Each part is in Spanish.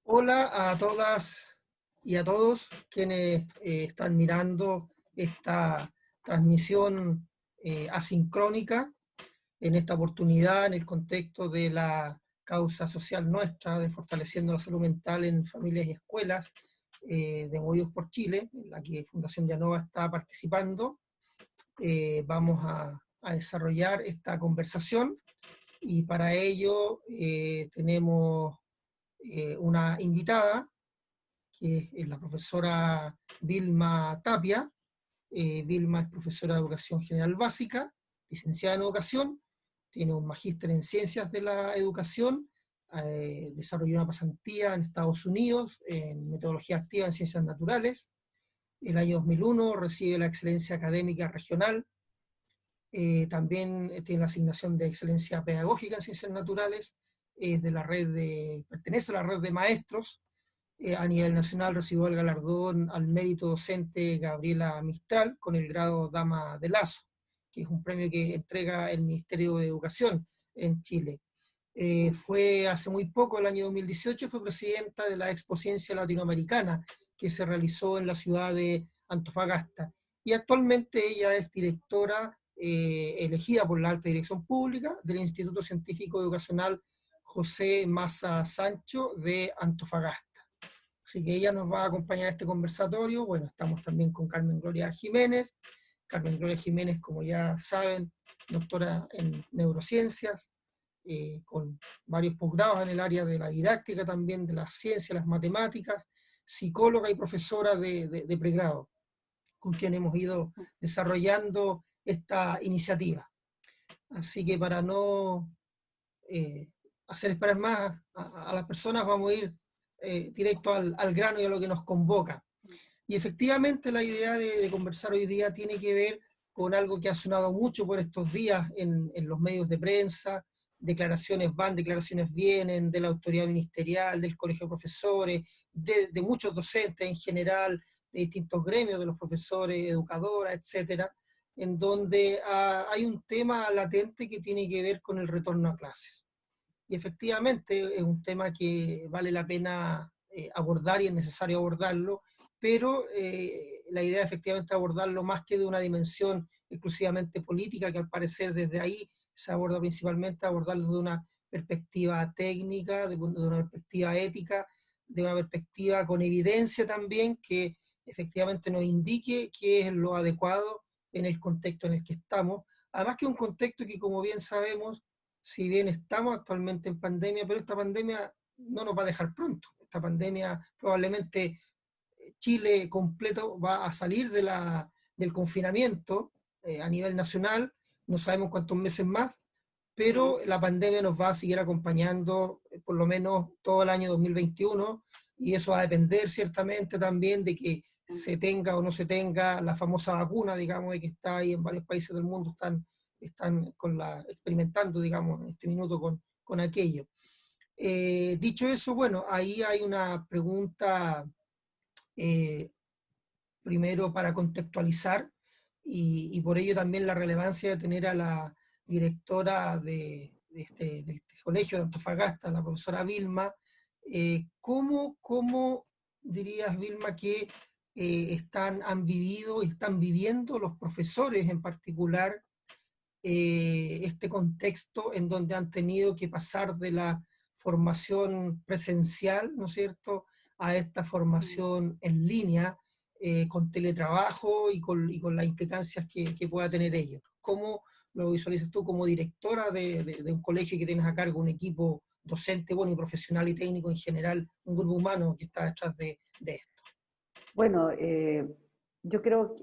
Hola a todas y a todos quienes están mirando esta transmisión asincrónica en esta oportunidad en el contexto de la causa social nuestra de fortaleciendo la salud mental en familias y escuelas de Movidos por Chile, en la que Fundación Llanova está participando. Vamos a desarrollar esta conversación y para ello tenemos una invitada que es la profesora Vilma Tapia. Vilma es profesora de Educación General Básica, licenciada en Educación, tiene un magíster en Ciencias de la Educación, desarrolló una pasantía en Estados Unidos en Metodología Activa en Ciencias Naturales. El año 2001 recibe la Excelencia Académica Regional. También tiene la asignación de Excelencia Pedagógica en Ciencias Naturales. Pertenece a la red de maestros. A nivel nacional recibió el galardón al mérito docente Gabriela Mistral con el grado Dama de Lazo, que es un premio que entrega el Ministerio de Educación en Chile. Fue hace muy poco, el año 2018, fue presidenta de la Expociencia Latinoamericana que se realizó en la ciudad de Antofagasta. Y actualmente ella es directora elegida por la Alta Dirección Pública del Instituto Científico Educacional José Massa Sancho de Antofagasta. Así que ella nos va a acompañar a este conversatorio. Bueno, estamos también con Carmen Gloria Jiménez. Carmen Gloria Jiménez, como ya saben, doctora en neurociencias, con varios posgrados en el área de la didáctica también, de las ciencias, las matemáticas, psicóloga y profesora de pregrado, con quien hemos ido desarrollando esta iniciativa. Así que para no eh, hacer esperar más a las personas, vamos a ir directo al grano y a lo que nos convoca. Y efectivamente la idea de conversar hoy día tiene que ver con algo que ha sonado mucho por estos días en los medios de prensa. Declaraciones van, declaraciones vienen de la autoridad ministerial, del colegio de profesores, de muchos docentes en general, de distintos gremios, de los profesores, educadoras, etcétera, en donde hay un tema latente que tiene que ver con el retorno a clases. Y efectivamente es un tema que vale la pena abordar y es necesario abordarlo, pero la idea efectivamente es abordarlo más que de una dimensión exclusivamente política, que al parecer desde ahí se aborda principalmente, abordarlo de una perspectiva técnica, de una perspectiva ética, de una perspectiva con evidencia también que efectivamente nos indique qué es lo adecuado en el contexto en el que estamos. Además que un contexto que, como bien sabemos, si bien estamos actualmente en pandemia, pero esta pandemia no nos va a dejar pronto. Esta pandemia probablemente Chile completo va a salir del confinamiento a nivel nacional, no sabemos cuántos meses más, pero la pandemia nos va a seguir acompañando por lo menos todo el año 2021 y eso va a depender ciertamente también de que se tenga o no se tenga la famosa vacuna, digamos, que está ahí en varios países del mundo, están experimentando, digamos, en este minuto con aquello. Dicho eso, bueno, ahí hay una pregunta eh, primero para contextualizar y por ello también la relevancia de tener a la directora del colegio de Antofagasta, la profesora Vilma. ¿Cómo dirías, Vilma, que han vivido y están viviendo los profesores en particular este contexto en donde han tenido que pasar de la formación presencial, ¿no es cierto?, a esta formación en línea, con teletrabajo y con las implicancias que pueda tener ello? ¿Cómo lo visualizas tú como directora de un colegio que tienes a cargo un equipo docente, bueno, y profesional y técnico en general, un grupo humano que está detrás de esto? Bueno, yo creo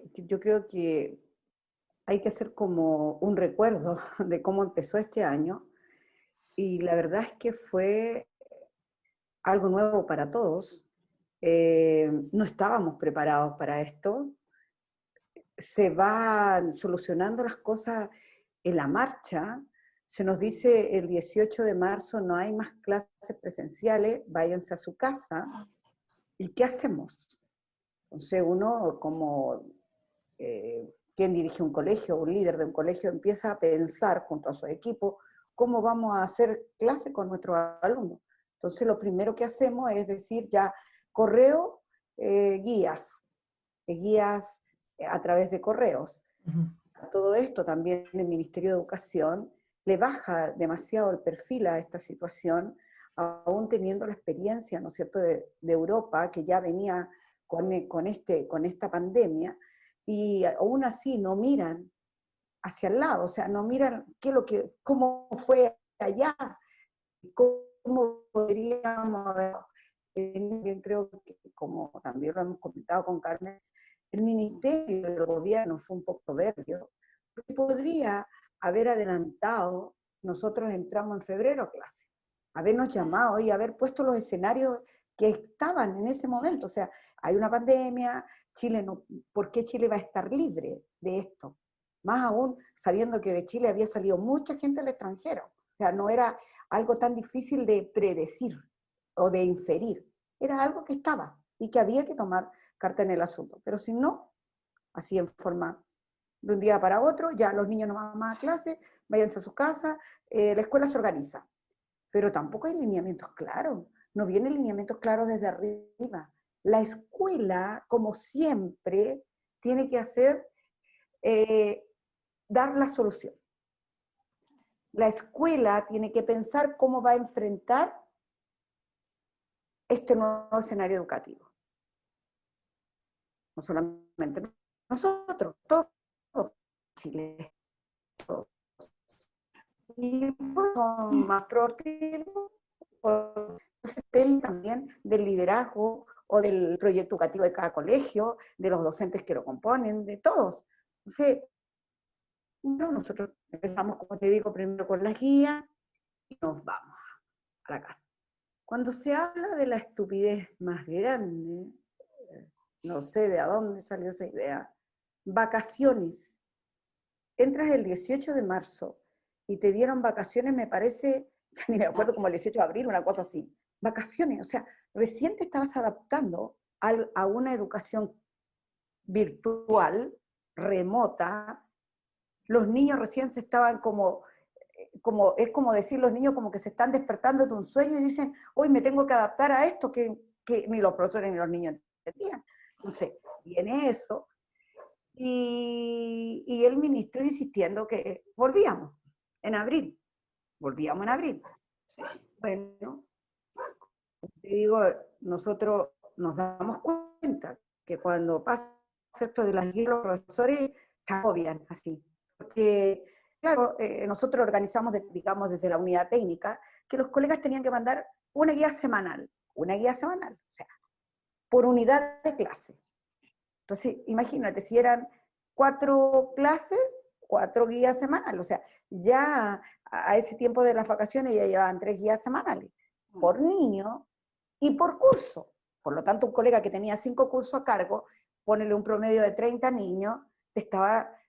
que hay que hacer como un recuerdo de cómo empezó este año y la verdad es que fue algo nuevo para todos. No estábamos preparados para esto. Se van solucionando las cosas en la marcha. Se nos dice el 18 de marzo no hay más clases presenciales, váyanse a su casa. ¿Y qué hacemos? Entonces uno como quien dirige un colegio, un líder de un colegio, empieza a pensar junto a su equipo cómo vamos a hacer clase con nuestros alumnos. Entonces lo primero que hacemos es decir ya correo, guías a través de correos. Ujú. A todo esto también el Ministerio de Educación le baja demasiado el perfil a esta situación, aún teniendo la experiencia, ¿no es cierto?, de Europa, que ya venía con esta pandemia, y aún así no miran hacia el lado, o sea, no miran cómo fue allá, cómo podríamos haber. Bien creo que, como también lo hemos comentado con Carmen, el Ministerio del Gobierno fue un poco soberbio, porque podría haber adelantado, nosotros entramos en febrero a clase, habernos llamado y haber puesto los escenarios que estaban en ese momento. O sea, hay una pandemia, Chile no, ¿por qué Chile va a estar libre de esto? Más aún sabiendo que de Chile había salido mucha gente al extranjero. O sea, no era algo tan difícil de predecir o de inferir. Era algo que estaba y que había que tomar carta en el asunto. Pero si no, así en forma de un día para otro, ya los niños no van más a clase, váyanse a su casa, la escuela se organiza. Pero tampoco hay lineamientos claros, no vienen lineamientos claros desde arriba. La escuela, como siempre, tiene que hacer, dar la solución. La escuela tiene que pensar cómo va a enfrentar este nuevo escenario educativo. No solamente nosotros, todos Chile, todos. Y pues, son más proactivos, depende también del liderazgo o del proyecto educativo de cada colegio, de los docentes que lo componen, de todos. Entonces, no, nosotros empezamos, como te digo, primero con las guías y nos vamos a la casa. Cuando se habla de la estupidez más grande, no sé de a dónde salió esa idea, vacaciones. Entras el 18 de marzo y te dieron vacaciones, me parece, ya ni me acuerdo, como el 18 de abril, una cosa así. Vacaciones, o sea, recién te estabas adaptando a una educación virtual, remota, los niños recién se estaban es como decir los niños como que se están despertando de un sueño y dicen, hoy me tengo que adaptar a esto que ni los profesores ni los niños entendían. Entonces, viene eso, y el ministro insistiendo que volvíamos en abril, volvíamos en abril. Bueno, te digo, nosotros nos damos cuenta que cuando pasa esto de las guías, los profesores se agobian así, porque claro, nosotros organizamos, digamos, desde la unidad técnica, que los colegas tenían que mandar una guía semanal, o sea, por unidad de clase. Entonces, imagínate, si eran 4 clases, 4 guías semanales, o sea, ya a ese tiempo de las vacaciones ya llevaban 3 guías semanales, por niño y por curso. Por lo tanto, un colega que tenía 5 cursos a cargo, ponele un promedio de 30 niños,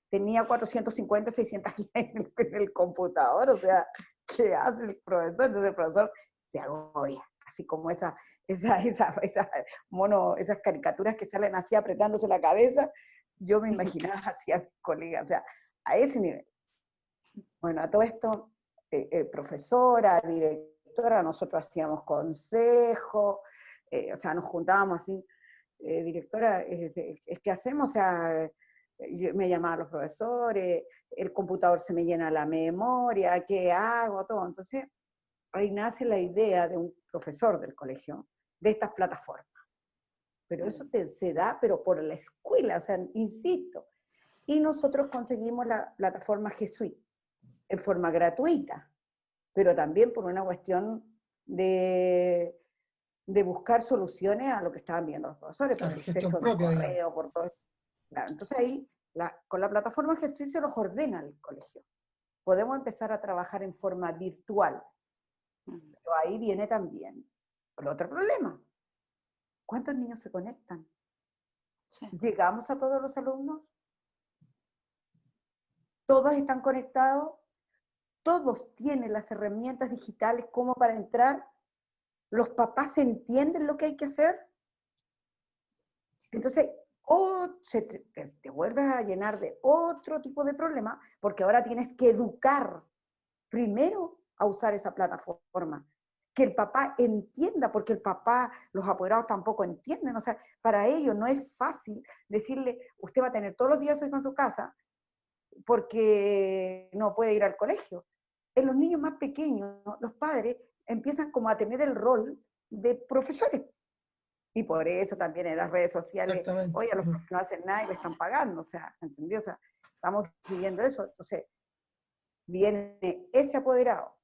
tenía 450, 600 guías en el computador, o sea, ¿qué hace el profesor? Entonces el profesor se agobia, así como esas caricaturas que salen así apretándose la cabeza, yo me imaginaba así a mis colegas, o sea, a ese nivel. Bueno, a todo esto, profesora, directora, nosotros hacíamos consejo, o sea, nos juntábamos así, directora, ¿qué hacemos? O sea, me llamaban los profesores, el computador se me llena la memoria, ¿qué hago? Todo. Entonces, ahí nace la idea de un profesor del colegio, de estas plataformas. Pero eso se da, pero por la escuela, o sea, insisto. Y nosotros conseguimos la plataforma G Suite en forma gratuita, pero también por una cuestión de buscar soluciones a lo que estaban viendo los profesores, por Claro, el gestión exceso de propia, digamos. correo, por todo eso. Claro, entonces ahí, con la plataforma G Suite se los ordena el colegio. Podemos empezar a trabajar en forma virtual, pero ahí viene también el otro problema. ¿Cuántos niños se conectan? Sí. ¿Llegamos a todos los alumnos? ¿Todos están conectados? ¿Todos tienen las herramientas digitales como para entrar? ¿Los papás entienden lo que hay que hacer? Entonces, te vuelves a llenar de otro tipo de problema, porque ahora tienes que educar primero a usar esa plataforma, que el papá entienda, porque el papá, los apoderados tampoco entienden, o sea, para ellos no es fácil decirle, usted va a tener todos los días su hijo en su casa, porque no puede ir al colegio. En los niños más pequeños, los padres empiezan como a tener el rol de profesores. Y por eso también en las redes sociales, Exactamente. oye, a los profesores no hacen nada y le están pagando, o sea, ¿entendió? O sea, estamos viviendo eso. Entonces, viene ese apoderado,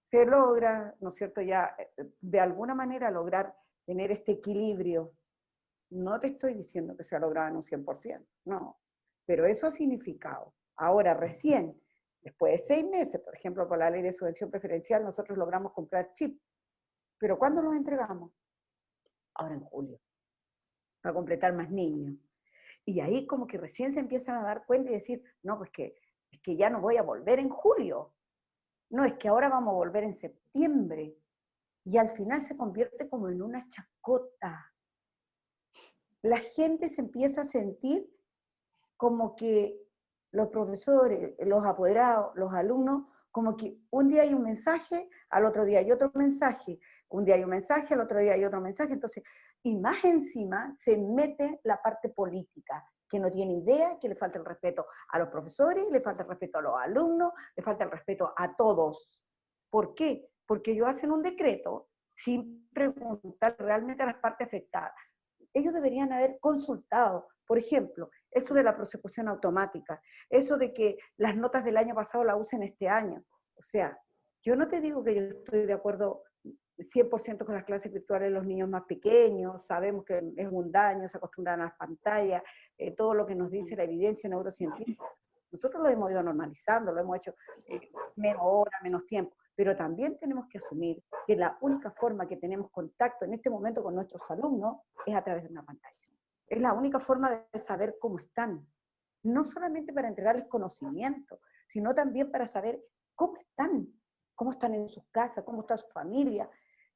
se logra, ¿no es cierto?, ya de alguna manera lograr tener este equilibrio. No te estoy diciendo que se ha logrado en un 100%, no, pero eso ha significado. Ahora, recién, después de 6 meses, por ejemplo, por la ley de subvención preferencial, nosotros logramos comprar chip. ¿Pero cuándo los entregamos? Ahora en julio, para completar más niños. Y ahí como que recién se empiezan a dar cuenta y decir, no, pues es que ya no voy a volver en julio. No, es que ahora vamos a volver en septiembre. Y al final se convierte como en una chacota. La gente se empieza a sentir como que los profesores, los apoderados, los alumnos, como que un día hay un mensaje, al otro día hay otro mensaje, un día hay un mensaje, al otro día hay otro mensaje, entonces, y más encima se mete la parte política, que no tiene idea, que le falta el respeto a los profesores, le falta el respeto a los alumnos, le falta el respeto a todos. ¿Por qué? Porque ellos hacen un decreto sin preguntar realmente a las partes afectadas. Ellos deberían haber consultado, por ejemplo, eso de la prosecución automática, eso de que las notas del año pasado la usen este año. O sea, yo no te digo que yo estoy de acuerdo 100% con las clases virtuales de los niños más pequeños, sabemos que es un daño, se acostumbran a las pantallas, todo lo que nos dice la evidencia neurocientífica. Nosotros lo hemos ido normalizando, lo hemos hecho menos horas, menos tiempo, pero también tenemos que asumir que la única forma que tenemos contacto en este momento con nuestros alumnos es a través de una pantalla. Es la única forma de saber cómo están, no solamente para entregarles conocimiento, sino también para saber cómo están en sus casas, cómo está su familia.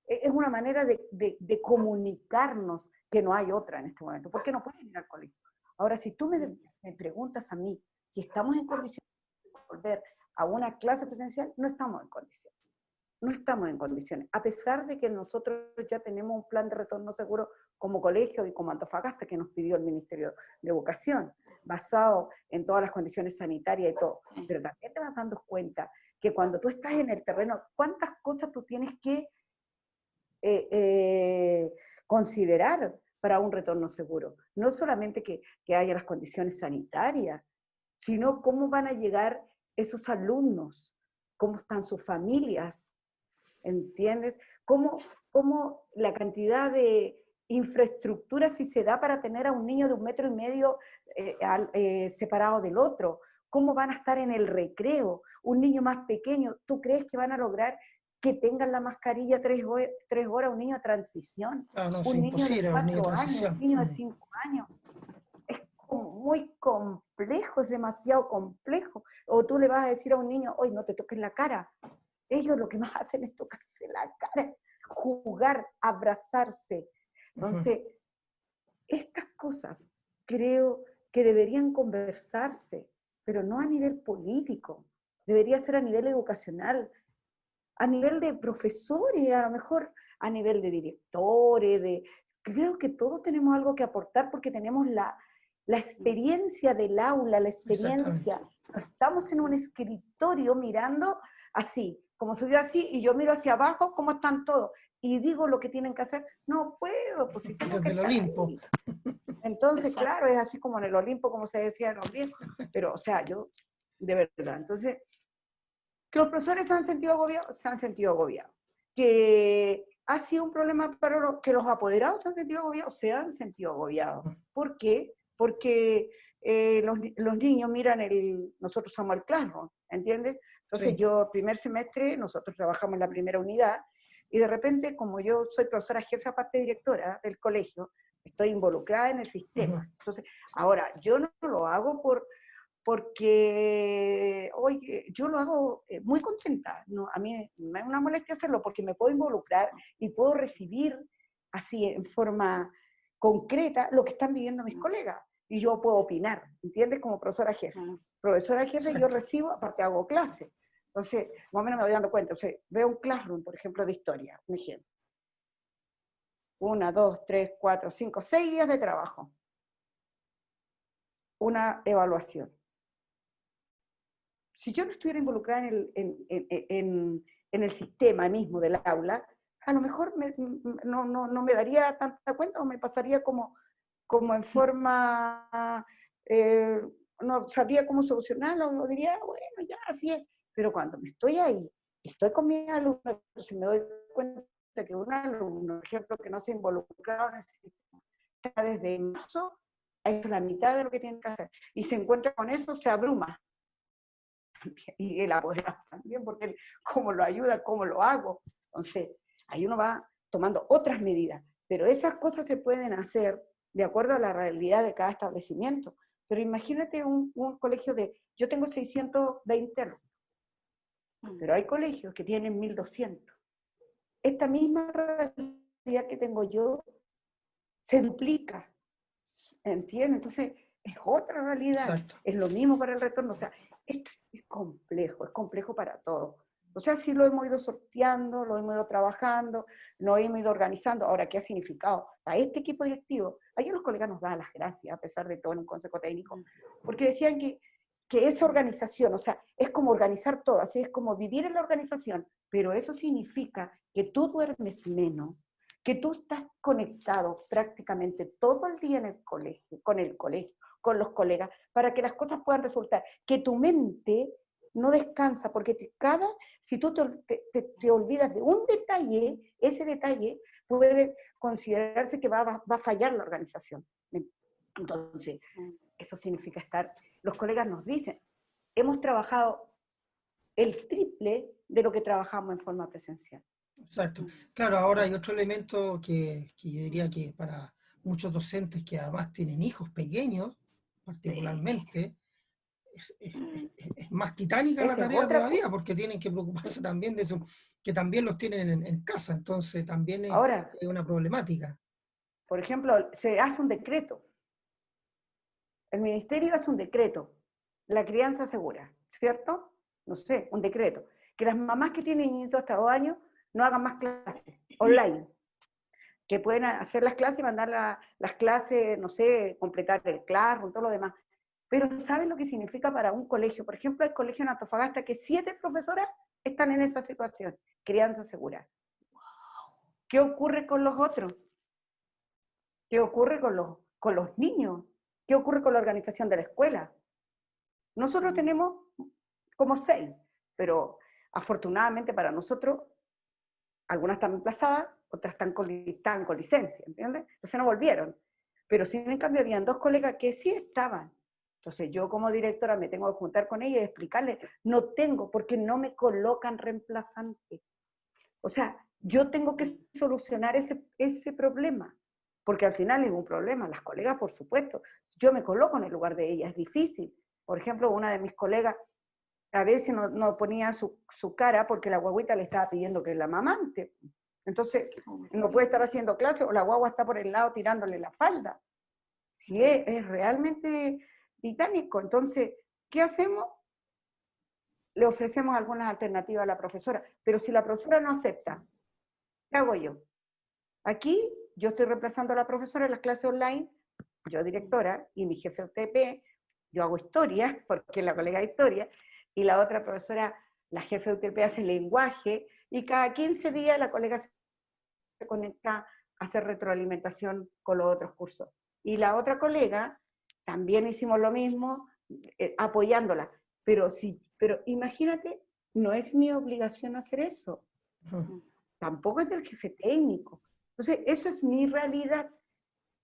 Es una manera de comunicarnos que no hay otra en este momento, porque no pueden ir al colegio. Ahora, si tú me preguntas a mí si estamos en condiciones de volver a una clase presencial, no estamos en condiciones. No estamos en condiciones, a pesar de que nosotros ya tenemos un plan de retorno seguro como colegio y como Antofagasta que nos pidió el Ministerio de Educación, basado en todas las condiciones sanitarias y todo. Pero también te vas dando cuenta que cuando tú estás en el terreno, cuántas cosas tú tienes que considerar para un retorno seguro. No solamente que haya las condiciones sanitarias, sino cómo van a llegar esos alumnos, cómo están sus familias, ¿entiendes? ¿Cómo la cantidad de infraestructura si se da para tener a un niño de 1,5 metros separado del otro? ¿Cómo van a estar en el recreo? Un niño más pequeño, ¿tú crees que van a lograr que tengan la mascarilla 3 horas, un niño de transición? Ah, no, es Un niño de imposible, un niño de 4 años, un transición. niño de 5 años. Es muy complejo, es demasiado complejo. O tú le vas a decir a un niño, hoy no te toques la cara. Ellos lo que más hacen es tocarse la cara, jugar, abrazarse. Entonces, estas cosas creo que deberían conversarse, pero no a nivel político, debería ser a nivel educacional, a nivel de profesores, a lo mejor a nivel de directores, creo que todos tenemos algo que aportar porque tenemos la experiencia del aula, la Exactamente. experiencia. No estamos en un escritorio mirando así, como subió así, y yo miro hacia abajo cómo están todos, y digo lo que tienen que hacer. No puedo, pues si tengo que Desde el estar Olimpo. ahí. Entonces, claro, es así como en el Olimpo, como se decía en los viejos, pero, o sea, yo, de verdad, entonces, que los profesores se han sentido agobiados, se han sentido agobiados. Que ha sido un problema para que los apoderados se han sentido agobiados, se han sentido agobiados. ¿Por qué? Porque los niños miran nosotros usamos el Classroom, ¿entiendes? Entonces Sí. yo, primer semestre, nosotros trabajamos en la primera unidad, y de repente, como yo soy profesora jefe, aparte directora del colegio, estoy involucrada en el sistema. Entonces, ahora, yo no lo hago porque oye, yo lo hago muy contenta, ¿no? A mí me es una molestia hacerlo porque me puedo involucrar y puedo recibir así en forma concreta lo que están viviendo mis colegas y yo puedo opinar, ¿entiendes? Como profesora jefe. Profesora jefe yo Exacto. recibo, aparte hago clases. Entonces, más o menos me voy dando cuenta. Entonces, veo un classroom, por ejemplo, de historia, un ejemplo. 1, 2, 3, 4, 5, 6 días de trabajo. Una evaluación. Si yo no estuviera involucrada en el sistema mismo del aula, a lo mejor no me daría tanta cuenta o me pasaría como en forma, no sabría cómo solucionarlo, o diría, bueno, ya, así es. Pero cuando me estoy ahí, estoy con mis alumnos, si me doy cuenta que un alumno, por ejemplo, que no se ha involucrado en el sistema, está desde marzo, es la mitad de lo que tiene que hacer, y se encuentra con eso, se abruma. Y el apoderado también, porque él, cómo lo ayuda, cómo lo hago. Entonces, ahí uno va tomando otras medidas, pero esas cosas se pueden hacer de acuerdo a la realidad de cada establecimiento. Pero imagínate un colegio yo tengo 620 alumnos, pero hay colegios que tienen 1200. Esta misma realidad que tengo yo se duplica, ¿entiendes? Entonces, es otra realidad, Exacto. es lo mismo para el retorno, o sea, esto es complejo para todos. O sea, sí lo hemos ido sorteando, lo hemos ido trabajando, lo hemos ido organizando. Ahora, ¿qué ha significado? A este equipo directivo, ayer los colegas nos daban las gracias, a pesar de todo en un consejo técnico, porque decían que esa organización, o sea, es como organizar todo, así es como vivir en la organización, pero eso significa que tú duermes menos, que tú estás conectado prácticamente todo el día en el colegio, con los colegas, para que las cosas puedan resultar, que tu mente no descansa, porque si tú te olvidas de un detalle, ese detalle puede considerarse que va a fallar la organización. Entonces, eso significa los colegas nos dicen, hemos trabajado el triple de lo que trabajamos en forma presencial. Exacto. Claro, ahora hay otro elemento que yo diría que para muchos docentes que además tienen hijos pequeños, particularmente, es más titánica la Esa es tarea otra todavía cosa. porque tienen que preocuparse también de eso, que también los tienen en casa, entonces también Ahora, es una problemática. por ejemplo, se hace un decreto. El ministerio hace un decreto, la crianza segura, ¿cierto? No sé, un decreto. Que las mamás que tienen niñitos hasta 2 años no hagan más clases online. Que pueden hacer las clases y mandar las clases, no sé, completar el Classroom, todo lo demás. Pero ¿saben lo que significa para un colegio? Por ejemplo, hay colegio en Antofagasta que 7 profesoras están en esa situación, crianza segura. ¿Qué ocurre con los otros? ¿Qué ocurre con los niños? ¿Qué ocurre con la organización de la escuela? Nosotros tenemos como 6, pero afortunadamente para nosotros, algunas están emplazadas, otras están con licencia, ¿entiendes? Entonces no volvieron. Pero sí, en cambio, habían 2 colegas que sí estaban. Entonces yo como directora me tengo que juntar con ellas y explicarles, no tengo, porque no me colocan reemplazante. O sea, yo tengo que solucionar ese problema, porque al final es un problema. Las colegas, por supuesto, yo me coloco en el lugar de ellas, es difícil. Por ejemplo, una de mis colegas a veces no ponía su cara porque la guaguita le estaba pidiendo que la amamante. Entonces, no puede estar haciendo clase o la guagua está por el lado tirándole la falda. Si es realmente titánico, entonces, ¿qué hacemos? Le ofrecemos algunas alternativas a la profesora, pero si la profesora no acepta, ¿qué hago yo? Aquí yo estoy reemplazando a la profesora en las clases online, yo directora, y mi jefe UTP, yo hago historia, porque es la colega de historia, y la otra profesora, la jefe de UTP, hace lenguaje, y cada 15 días la colega se conecta a hacer retroalimentación con los otros cursos. Y la otra colega, también hicimos lo mismo, apoyándola. Pero imagínate, no es mi obligación hacer eso. Tampoco es del jefe técnico. Entonces, esa es mi realidad.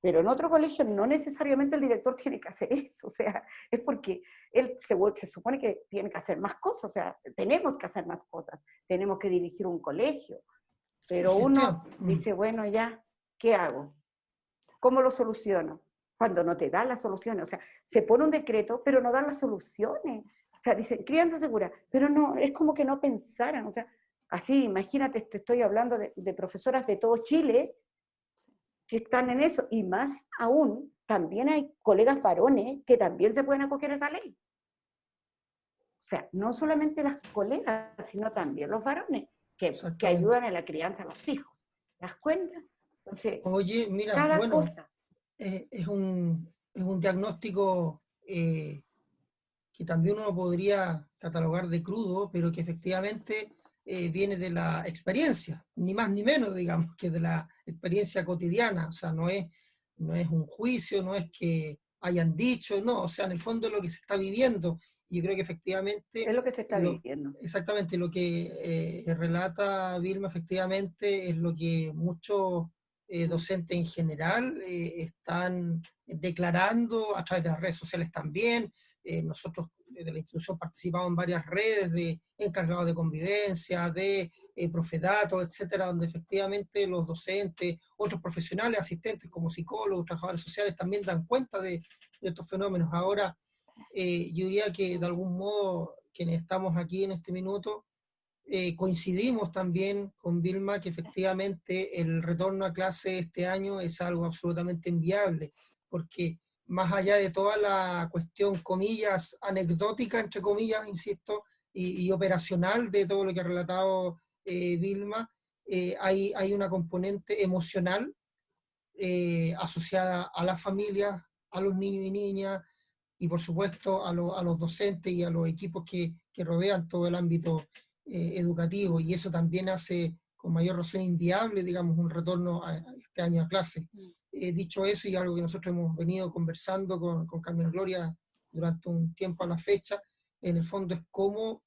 Pero en otro colegio no necesariamente el director tiene que hacer eso, o sea, es porque él se supone que tiene que hacer más cosas, o sea, tenemos que hacer más cosas, tenemos que dirigir un colegio, pero Gestión. uno dice, bueno, ya, ¿qué hago? ¿Cómo lo soluciono? Cuando no te dan las soluciones, o sea, se pone un decreto, pero no dan las soluciones. O sea, dicen, crianza segura, pero no, es como que no pensaran, o sea, así, imagínate, te estoy hablando de profesoras de todo Chile que están en eso, y más aún, también hay colegas varones que también se pueden acoger a esa ley. sea, no solamente las colegas, sino también los varones, que exactamente. ayudan en la crianza de los hijos. ¿Te das cuenta? Entonces, Oye, mira, cada bueno, cosa. es un diagnóstico que también uno podría catalogar de crudo, pero que efectivamente viene de la experiencia, ni más ni menos, digamos, que de la experiencia cotidiana. O sea, no es un juicio, no es que hayan dicho, no, o sea, en el fondo es lo que se está viviendo. Y yo creo que efectivamente, Es lo que se está viviendo. exactamente lo que relata Vilma, efectivamente, es lo que muchos Mm. docentes en general están declarando a través de las redes sociales también. Nosotros de la institución participamos en varias redes de encargados de convivencia, de profedatos, etcétera, donde efectivamente los docentes, otros profesionales, asistentes como psicólogos, trabajadores sociales también dan cuenta de estos fenómenos. Ahora, yo diría que de algún modo quienes estamos aquí en este minuto coincidimos también con Vilma que efectivamente el retorno a clase este año es algo absolutamente inviable, porque más allá de toda la cuestión, comillas, anecdótica, entre comillas, insisto, y operacional de todo lo que ha relatado Vilma, hay una componente emocional asociada a las familias, a los niños y niñas, y por supuesto a los docentes y a los equipos que rodean todo el ámbito educativo, y eso también hace con mayor razón inviable, digamos, un retorno a este año a clase. Dicho eso, y algo que nosotros hemos venido conversando con Carmen Gloria durante un tiempo a la fecha, en el fondo es cómo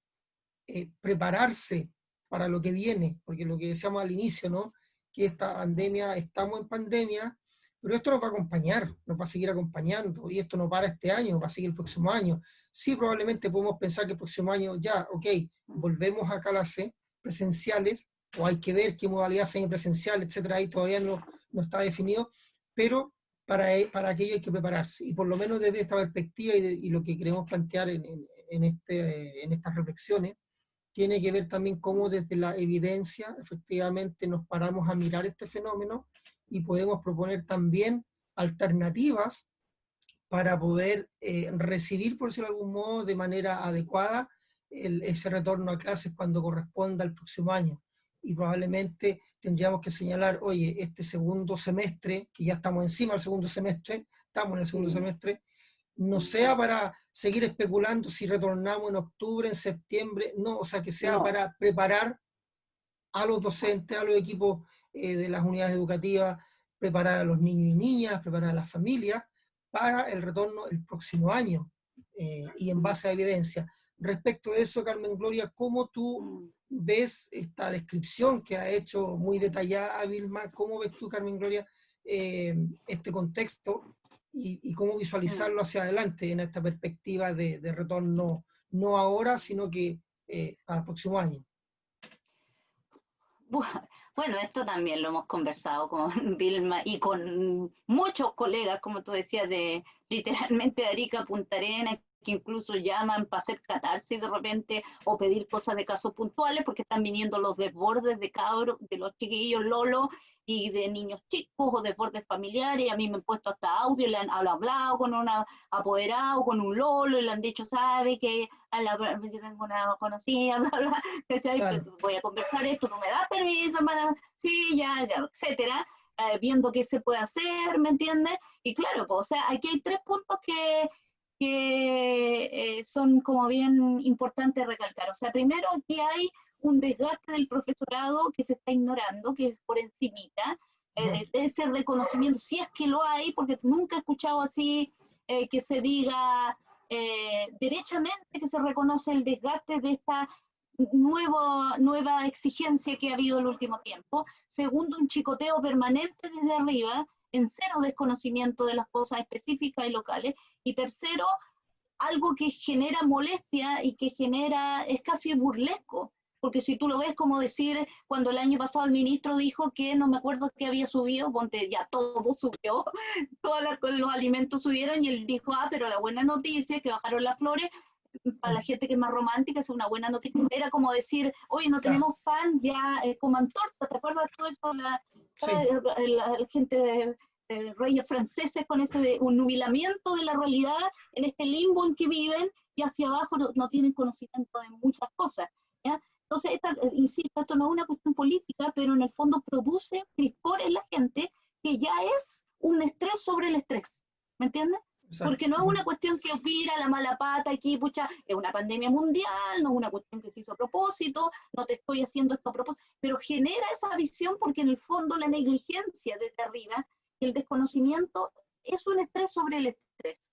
prepararse para lo que viene, porque lo que decíamos al inicio, ¿no? Que esta pandemia, estamos en pandemia, pero esto nos va a acompañar, nos va a seguir acompañando, y esto no para este año, va a seguir el próximo año. Sí, probablemente podemos pensar que el próximo año ya, ok, volvemos a clases presenciales, o hay que ver qué modalidad semipresencial, etcétera, ahí todavía no está definido, pero para aquello hay que prepararse, y por lo menos desde esta perspectiva y lo que queremos plantear en estas reflexiones, tiene que ver también cómo desde la evidencia efectivamente nos paramos a mirar este fenómeno y podemos proponer también alternativas para poder recibir, por decirlo de algún modo, de manera adecuada ese retorno a clases cuando corresponda al próximo año. Y probablemente tendríamos que señalar, oye, este segundo semestre, que ya estamos encima del segundo semestre, estamos en el segundo Sí. semestre, no sea para seguir especulando si retornamos en octubre, en septiembre, no, o sea, que sea No, para preparar a los docentes, a los equipos de las unidades educativas, preparar a los niños y niñas, preparar a las familias para el retorno el próximo año y en base a evidencia. Respecto de eso, Carmen Gloria, ¿cómo tú ves esta descripción que ha hecho muy detallada Vilma? ¿Cómo ves tú, Carmen Gloria, este contexto y cómo visualizarlo hacia adelante en esta perspectiva de retorno, no ahora, sino que para el próximo año? Bueno, esto también lo hemos conversado con Vilma y con muchos colegas, como tú decías, de literalmente de Arica a Punta Arenas, que incluso llaman para hacer catarsis de repente o pedir cosas de casos puntuales porque están viniendo los desbordes de cabros, de los chiquillos Lolo y de niños chicos o desbordes familiares. Y a mí me han puesto hasta audio, han hablado con un apoderado, con un Lolo y le han dicho, sabe que yo tengo una conocida, bla, bla, ¿cachai? Pues Claro. voy a conversar esto, tú me das permiso, sí, ya, ya, etcétera, viendo qué se puede hacer, ¿me entiendes? Y claro, pues, o sea, aquí hay tres puntos que son como bien importantes recalcar. O sea, primero que hay un desgaste del profesorado que se está ignorando, que es por encimita, ese reconocimiento, si es que lo hay, porque nunca he escuchado así que se diga derechamente que se reconoce el desgaste de esta nueva exigencia que ha habido el último tiempo. Segundo, un chicoteo permanente desde arriba, en cero desconocimiento de las cosas específicas y locales. Y tercero, algo que genera molestia y que genera, es casi burlesco, porque si tú lo ves como decir, cuando el año pasado el ministro dijo que no me acuerdo que había subido, ponte ya todo subió, todos los alimentos subieron y él dijo, pero la buena noticia es que bajaron las flores, para la gente que es más romántica es una buena noticia. Era como decir, oye, no Claro, tenemos pan, ya coman torta, ¿te acuerdas todo eso? sí, La gente de reyes franceses con ese nubilamiento de la realidad en este limbo en que viven y hacia abajo no tienen conocimiento de muchas cosas, ¿ya? Entonces, insisto, esto no es una cuestión política, pero en el fondo produce crispor en la gente que ya es un estrés sobre el estrés, ¿me entiendes? Exacto. Porque no es una cuestión que opera la mala pata aquí, pucha, es una pandemia mundial, no es una cuestión que se hizo a propósito, no te estoy haciendo esto a propósito, pero genera esa visión porque en el fondo la negligencia desde arriba y el desconocimiento es un estrés sobre el estrés.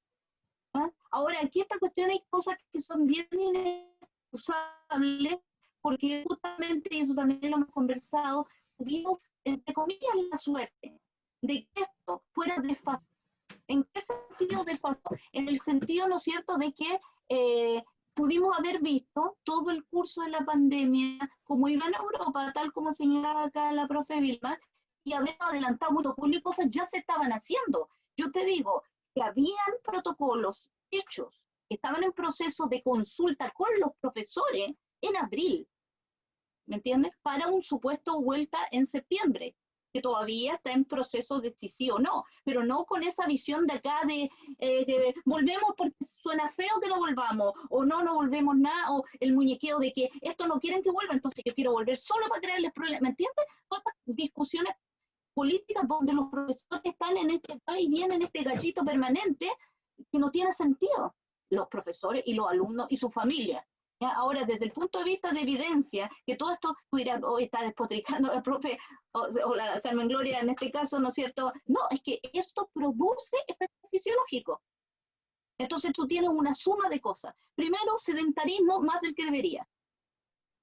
¿Ah? Ahora, aquí esta cuestión hay cosas que son bien inexcusables, porque justamente, y eso también lo hemos conversado, tuvimos, entre comillas, la suerte de que esto fuera desfasado. ¿En qué sentido desfasado? En el sentido, ¿no es cierto?, de que pudimos haber visto todo el curso de la pandemia, como iba en Europa, tal como señalaba acá la profe Vilma, y haber adelantado mucho público, cosas ya se estaban haciendo. Yo te digo que habían protocolos hechos, que estaban en proceso de consulta con los profesores en abril, ¿me entiendes? Para un supuesto vuelta en septiembre, que todavía está en proceso de si sí o no, pero no con esa visión de acá de volvemos porque suena feo que no volvamos, o no volvemos nada, o el muñequeo de que esto no quieren que vuelva, entonces yo quiero volver solo para crearles problemas, ¿me entiendes? Todas estas discusiones políticas donde los profesores están en este va y viene, en este gallito permanente, que no tiene sentido, los profesores y los alumnos y su familia. ¿Ya? Ahora, desde el punto de vista de evidencia, que todo esto hoy está despotricando el profe o la Carmen Gloria en este caso, ¿no es cierto? No, es que esto produce efectos fisiológicos. Entonces tú tienes una suma de cosas. Primero, sedentarismo más del que debería.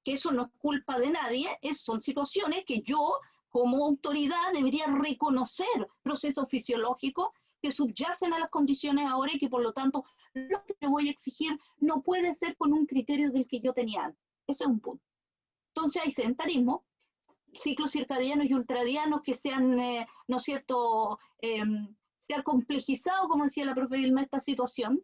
Que eso no es culpa de nadie, son situaciones que yo, como autoridad, debería reconocer procesos fisiológicos que subyacen a las condiciones ahora y que por lo tanto lo que te voy a exigir no puede ser con un criterio del que yo tenía antes. Ese es un punto. Entonces hay sedentarismo, ciclos circadianos y ultradianos que sean, ¿no es cierto?, se ha complejizado, como decía la profe Vilma, esta situación.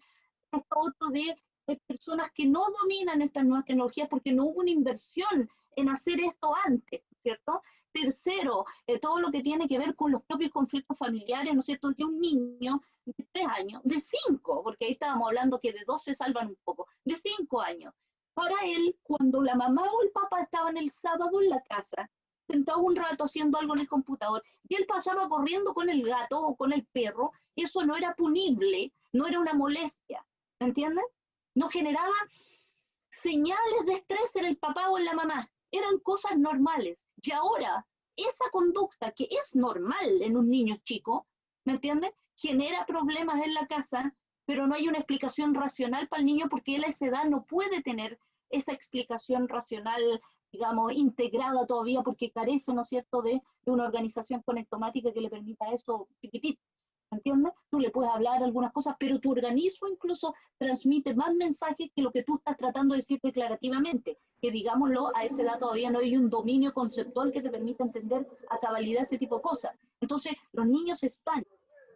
Esto otro de personas que no dominan estas nuevas tecnologías porque no hubo una inversión en hacer esto antes, ¿cierto? Tercero, todo lo que tiene que ver con los propios conflictos familiares, ¿no es cierto?, de un niño de 3 años, de 5, porque ahí estábamos hablando que de 2 se salvan un poco, de 5 años. Para él, cuando la mamá o el papá estaban el sábado en la casa, sentado un rato haciendo algo en el computador, y él pasaba corriendo con el gato o con el perro, eso no era punible, no era una molestia, ¿me entienden? No generaba señales de estrés en el papá o en la mamá, eran cosas normales. Y ahora, esa conducta que es normal en un niño chico, ¿me entiendes?, genera problemas en la casa, pero no hay una explicación racional para el niño porque él a esa edad no puede tener esa explicación racional, digamos, integrada todavía porque carece, ¿no es cierto?, de una organización conectomática que le permita eso chiquitito. ¿Entiendes? Tú le puedes hablar algunas cosas, pero tu organismo incluso transmite más mensajes que lo que tú estás tratando de decir declarativamente, que digámoslo, a esa edad todavía no hay un dominio conceptual que te permita entender a cabalidad ese tipo de cosas. Entonces, los niños están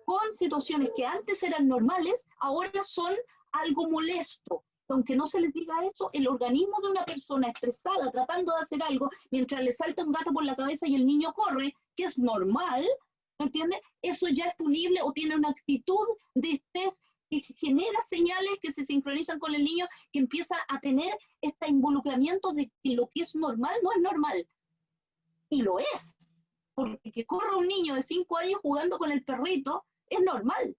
con situaciones que antes eran normales, ahora son algo molesto. Aunque no se les diga eso, el organismo de una persona estresada tratando de hacer algo, mientras le salta un gato por la cabeza y el niño corre, que es normal, ¿me entiendes? Eso ya es punible o tiene una actitud de estrés que genera señales que se sincronizan con el niño, que empieza a tener este involucramiento de que lo que es normal no es normal. Y lo es. Porque que corra un niño de 5 años jugando con el perrito es normal.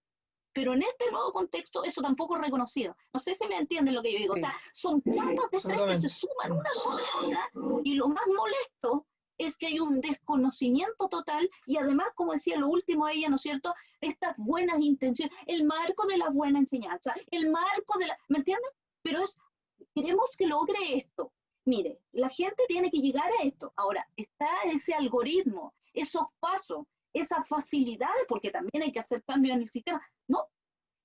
Pero en este nuevo contexto eso tampoco es reconocido. No sé si me entienden lo que yo digo. Sí. O sea, son capas de estrés que se suman una sobre otra, y lo más molesto es que hay un desconocimiento total, y además, como decía lo último ella, ¿no es cierto?, estas buenas intenciones, el marco de la buena enseñanza, el marco de la... ¿Me entienden? Pero queremos que logre esto. Mire, la gente tiene que llegar a esto. Ahora, está ese algoritmo, esos pasos, esas facilidades, porque también hay que hacer cambios en el sistema, ¿no?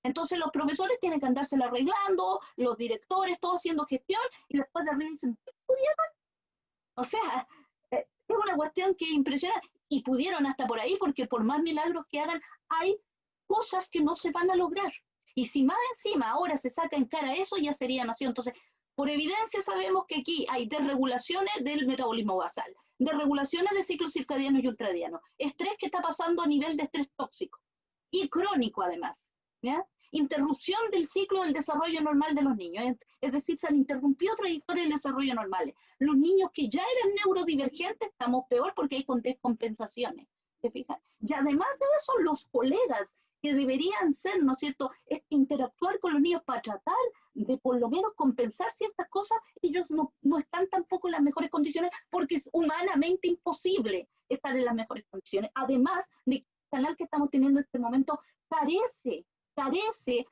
Entonces los profesores tienen que andársela arreglando, los directores, todos haciendo gestión, y después de arriba dicen, ¿pudieron? O sea, es una cuestión que impresiona, y pudieron hasta por ahí, porque por más milagros que hagan, hay cosas que no se van a lograr. Y si más encima ahora se saca en cara eso, ya sería nación. Entonces, por evidencia sabemos que aquí hay desregulaciones del metabolismo basal, desregulaciones de ciclos circadianos y ultradianos, estrés que está pasando a nivel de estrés tóxico y crónico además, ¿ya? interrupción del ciclo del desarrollo normal de los niños, es decir, se han interrumpido trayectorias del desarrollo normales. Los niños que ya eran neurodivergentes, estamos peor porque hay descompensaciones, ¿te fijas? Y además de eso, los colegas que deberían ser, ¿no es cierto?, interactuar con los niños para tratar de por lo menos compensar ciertas cosas, ellos no están tampoco en las mejores condiciones porque es humanamente imposible estar en las mejores condiciones. Además de que el canal que estamos teniendo en este momento carece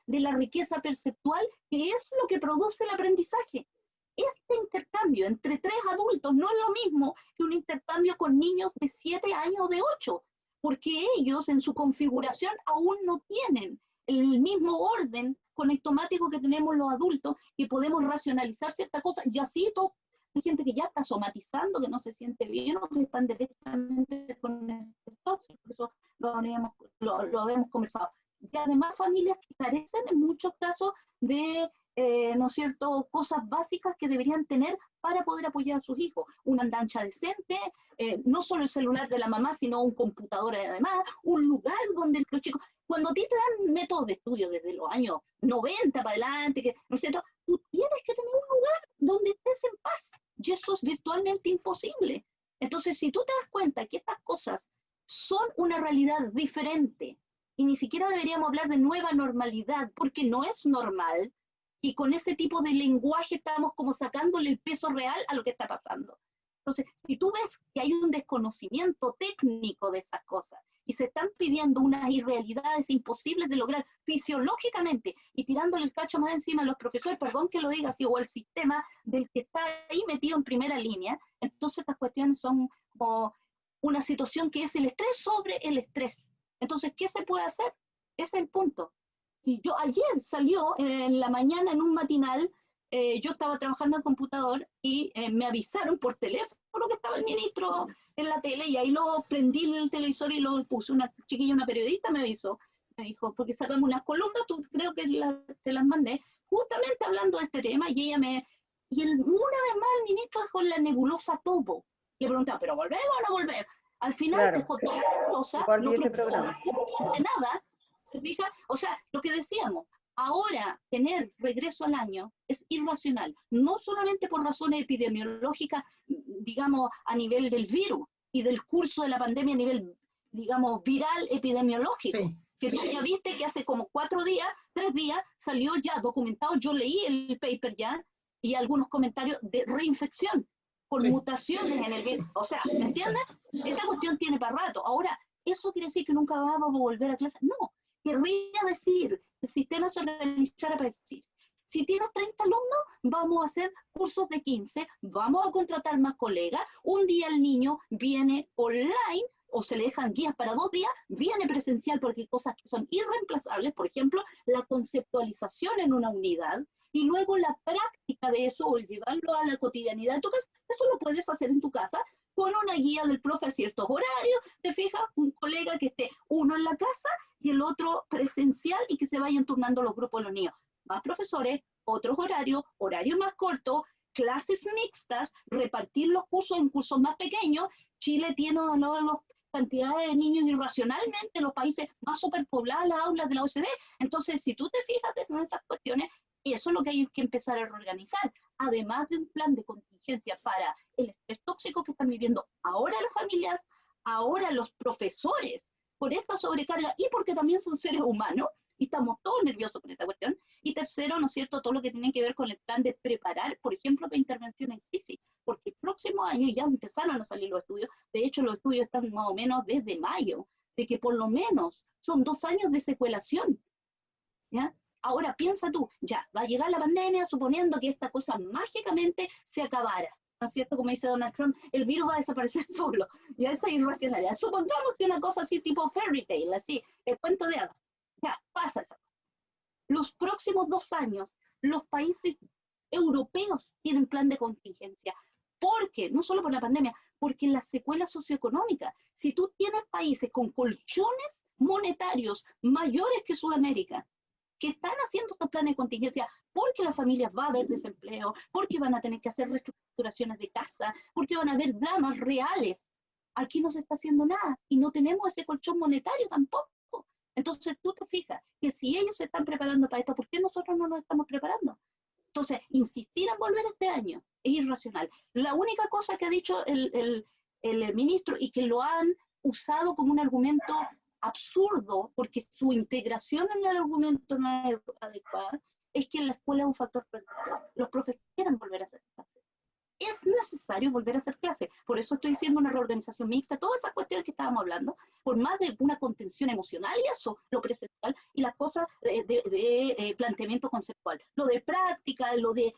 de la riqueza perceptual que es lo que produce el aprendizaje. Este intercambio entre 3 adultos no es lo mismo que un intercambio con niños de 7 años o de 8, porque ellos en su configuración aún no tienen el mismo orden conectomático que tenemos los adultos, que podemos racionalizar ciertas cosas, y así todo. Hay gente que ya está somatizando, que no se siente bien, o que están directamente con el tóxico, eso lo habíamos conversado. Y además familias que carecen en muchos casos de, ¿no es cierto?, cosas básicas que deberían tener para poder apoyar a sus hijos. Una andancha decente, no solo el celular de la mamá, sino un computador además, un lugar donde los chicos, cuando a ti te dan métodos de estudio desde los años 90 para adelante, ¿no es cierto?, tú tienes que tener un lugar donde estés en paz, y eso es virtualmente imposible. Entonces, si tú te das cuenta que estas cosas son una realidad diferente, y ni siquiera deberíamos hablar de nueva normalidad, porque no es normal, y con ese tipo de lenguaje estamos como sacándole el peso real a lo que está pasando. Entonces, si tú ves que hay un desconocimiento técnico de esas cosas, y se están pidiendo unas irrealidades imposibles de lograr fisiológicamente, y tirándole el cacho más encima a los profesores, perdón que lo diga así, o al sistema del que está ahí metido en primera línea, entonces estas cuestiones son como una situación que es el estrés sobre el estrés. Entonces, ¿qué se puede hacer? Ese es el punto. Y yo ayer salió en la mañana en un matinal, yo estaba trabajando en computador y me avisaron por teléfono que estaba el ministro en la tele, y ahí lo prendí el televisor y lo puse. Una chiquilla, una periodista me avisó, me dijo, porque sacamos unas columnas, creo que te las mandé, justamente hablando de este tema, y ella una vez más el ministro dejó en la nebulosa todo. Le preguntaba, ¿pero volvemos o no volvemos? Al final dejó toda la nebulosa, no propuso nada. ¿Se fija? O sea, lo que decíamos, ahora tener regreso al año es irracional, no solamente por razones epidemiológicas, digamos, a nivel del virus y del curso de la pandemia a nivel, digamos, viral epidemiológico, sí, que tú ya viste que hace como 3 días, salió ya documentado, yo leí el paper ya, y algunos comentarios de reinfección por mutaciones en el virus. O sea, ¿me entiendes? Esta cuestión tiene para rato. Ahora, ¿eso quiere decir que nunca vamos a volver a clase? No. Querría decir que el sistema se organizara para decir, si tienes 30 alumnos, vamos a hacer cursos de 15, vamos a contratar más colegas, un día el niño viene online, o se le dejan guías para 2 días, viene presencial porque hay cosas que son irreemplazables, por ejemplo, la conceptualización en una unidad, y luego la práctica de eso, o llevarlo a la cotidianidad de tu casa, eso lo puedes hacer en tu casa, con una guía del profe a ciertos horarios, te fijas, un colega que esté uno en la casa y el otro presencial, y que se vayan turnando los grupos de los niños. Más profesores, otros horarios más cortos, clases mixtas, repartir los cursos en cursos más pequeños. Chile tiene una de las cantidades de niños irracionalmente en los países más superpobladas, las aulas de la OCDE. Entonces, si tú te fijas en esas cuestiones, eso es lo que hay que empezar a reorganizar, además de un plan de contingencia para el estrés tóxico que están viviendo ahora las familias, ahora los profesores, por esta sobrecarga, y porque también son seres humanos, y estamos todos nerviosos con esta cuestión. Y tercero, ¿no es cierto?, todo lo que tiene que ver con el plan de preparar, por ejemplo, para intervención en crisis, porque el próximo año ya empezaron a salir los estudios, de hecho los estudios están más o menos desde mayo, de que por lo menos son 2 años de secuelación, ¿ya? Ahora piensa tú, ya, va a llegar la pandemia suponiendo que esta cosa mágicamente se acabara, ¿no es cierto? Como dice Donald Trump, el virus va a desaparecer solo, ya esa irracionalidad. Supongamos que una cosa así tipo fairy tale, así, el cuento de hadas, ya, pasa esa cosa. Los próximos 2 años, los países europeos tienen plan de contingencia, porque, no solo por la pandemia, porque las secuelas socioeconómicas, si tú tienes países con colchones monetarios mayores que Sudamérica, que están haciendo estos planes de contingencia porque las familias va a haber desempleo, porque van a tener que hacer reestructuraciones de casa, porque van a haber dramas reales. Aquí no se está haciendo nada y no tenemos ese colchón monetario tampoco. Entonces tú te fijas que si ellos se están preparando para esto, ¿por qué nosotros no nos estamos preparando? Entonces, insistir en volver este año es irracional. La única cosa que ha dicho el ministro y que lo han usado como un argumento absurdo, porque su integración en el argumento no es adecuada, es que la escuela es un factor protector. Los profes quieren volver a hacer clases. Es necesario volver a hacer clases. Por eso estoy diciendo una reorganización mixta, todas esas cuestiones que estábamos hablando, por más de una contención emocional y eso, lo presencial, y las cosas de planteamiento conceptual. Lo de práctica, lo de,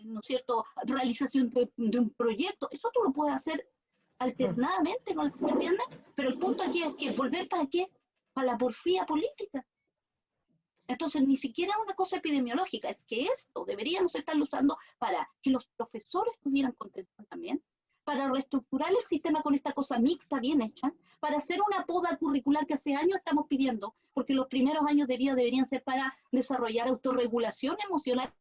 ¿no es cierto?, realización de un proyecto, eso tú lo puedes hacer alternadamente, ¿no entiendes? Pero el punto aquí es que volver ¿para qué? Para la porfía política. Entonces, ni siquiera una cosa epidemiológica, es que esto deberíamos estarlo usando para que los profesores tuvieran contención también, para reestructurar el sistema con esta cosa mixta bien hecha, para hacer una poda curricular que hace años estamos pidiendo, porque los primeros años de vida deberían ser para desarrollar autorregulación emocional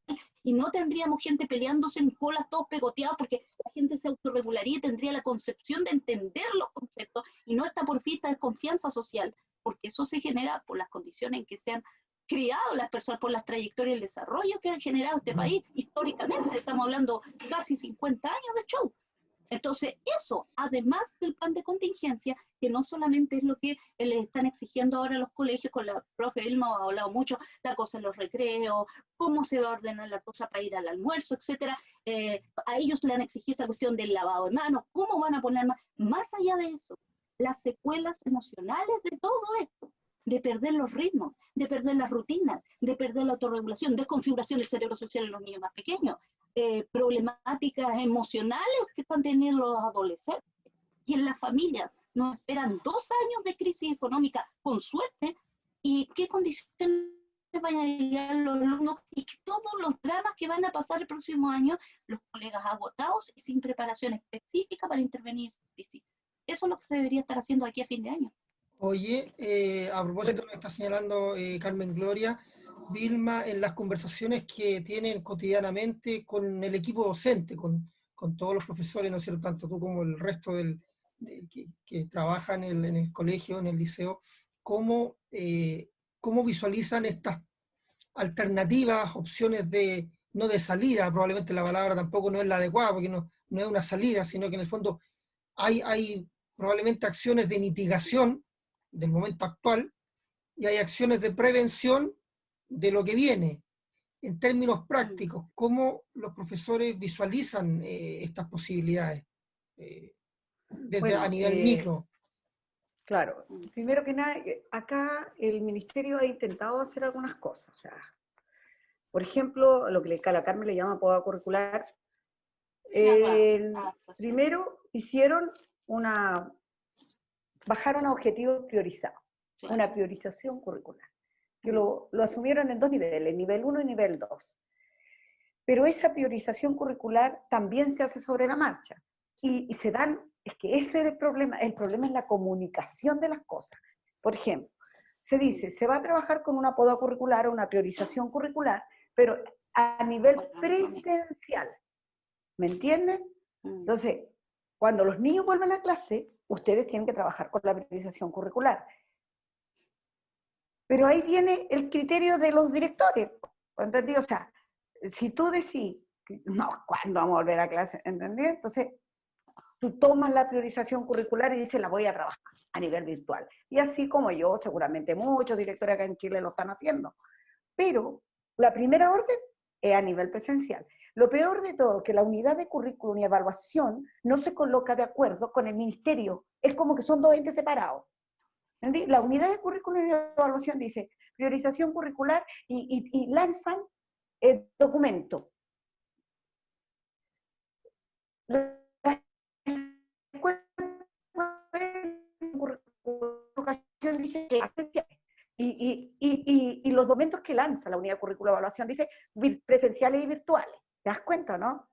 y no tendríamos gente peleándose en colas todos pegoteados porque la gente se autorregularía y tendría la concepción de entender los conceptos y no esta porfista desconfianza social, porque eso se genera por las condiciones en que sean criado las personas, por las trayectorias y el desarrollo que ha generado este país históricamente. Estamos hablando casi 50 años de show. Entonces, eso, además del plan de contingencia, que no solamente es lo que le están exigiendo ahora a los colegios, con la profe Elma ha hablado mucho, la cosa en los recreos, cómo se va a ordenar la cosa para ir al almuerzo, etcétera. A ellos le han exigido esta cuestión del lavado de manos, cómo van a poner más allá de eso, las secuelas emocionales de todo esto, de perder los ritmos, de perder las rutinas, de perder la autorregulación, desconfiguración del cerebro social en los niños más pequeños, problemáticas emocionales que están teniendo los adolescentes. Y en las familias nos esperan 2 años de crisis económica, con suerte, y qué condiciones van a llegar los alumnos, y todos los dramas que van a pasar el próximo año, los colegas agotados y sin preparación específica para intervenir en su crisis. Eso es lo que se debería estar haciendo aquí a fin de año. Oye, a propósito de lo que está señalando Carmen Gloria, Vilma, en las conversaciones que tienen cotidianamente con el equipo docente, con todos los profesores, ¿no es cierto?, tanto tú como el resto que trabaja en el colegio, en el liceo, ¿cómo visualizan estas alternativas, opciones de, no de salida? Probablemente la palabra tampoco no es la adecuada, porque no es una salida, sino que en el fondo hay probablemente acciones de mitigación del momento actual y hay acciones de prevención de lo que viene. En términos prácticos, ¿cómo los profesores visualizan estas posibilidades desde a Bueno, nivel micro? claro, primero que nada, acá el ministerio ha intentado hacer algunas cosas. O sea, por ejemplo, lo que la Carmen le llama poda curricular. Primero hicieron bajaron a objetivos priorizados, una priorización curricular, que lo asumieron en 2 niveles, nivel 1 y nivel 2. Pero esa priorización curricular también se hace sobre la marcha. Y se dan, es que ese es el problema es la comunicación de las cosas. Por ejemplo, se dice, se va a trabajar con una poda curricular o una priorización curricular, pero a nivel presencial. ¿Me entienden? Entonces, cuando los niños vuelven a clase, ustedes tienen que trabajar con la priorización curricular. Pero ahí viene el criterio de los directores, ¿entendí? O sea, si tú decís, no, ¿cuándo vamos a volver a clase? ¿Entendí? Entonces, tú tomas la priorización curricular y dices, la voy a trabajar a nivel virtual. Y así como yo, seguramente muchos directores acá en Chile lo están haciendo. Pero la primera orden es a nivel presencial. Lo peor de todo, que la unidad de currículum y evaluación no se coloca de acuerdo con el ministerio. Es como que son 2 entes separados. ¿Entendí? La unidad de currículum y evaluación dice priorización curricular y lanzan el documento. La escuela educación dice y los documentos que lanza la unidad de currículo de evaluación dice presenciales y virtuales. ¿Te das cuenta, no?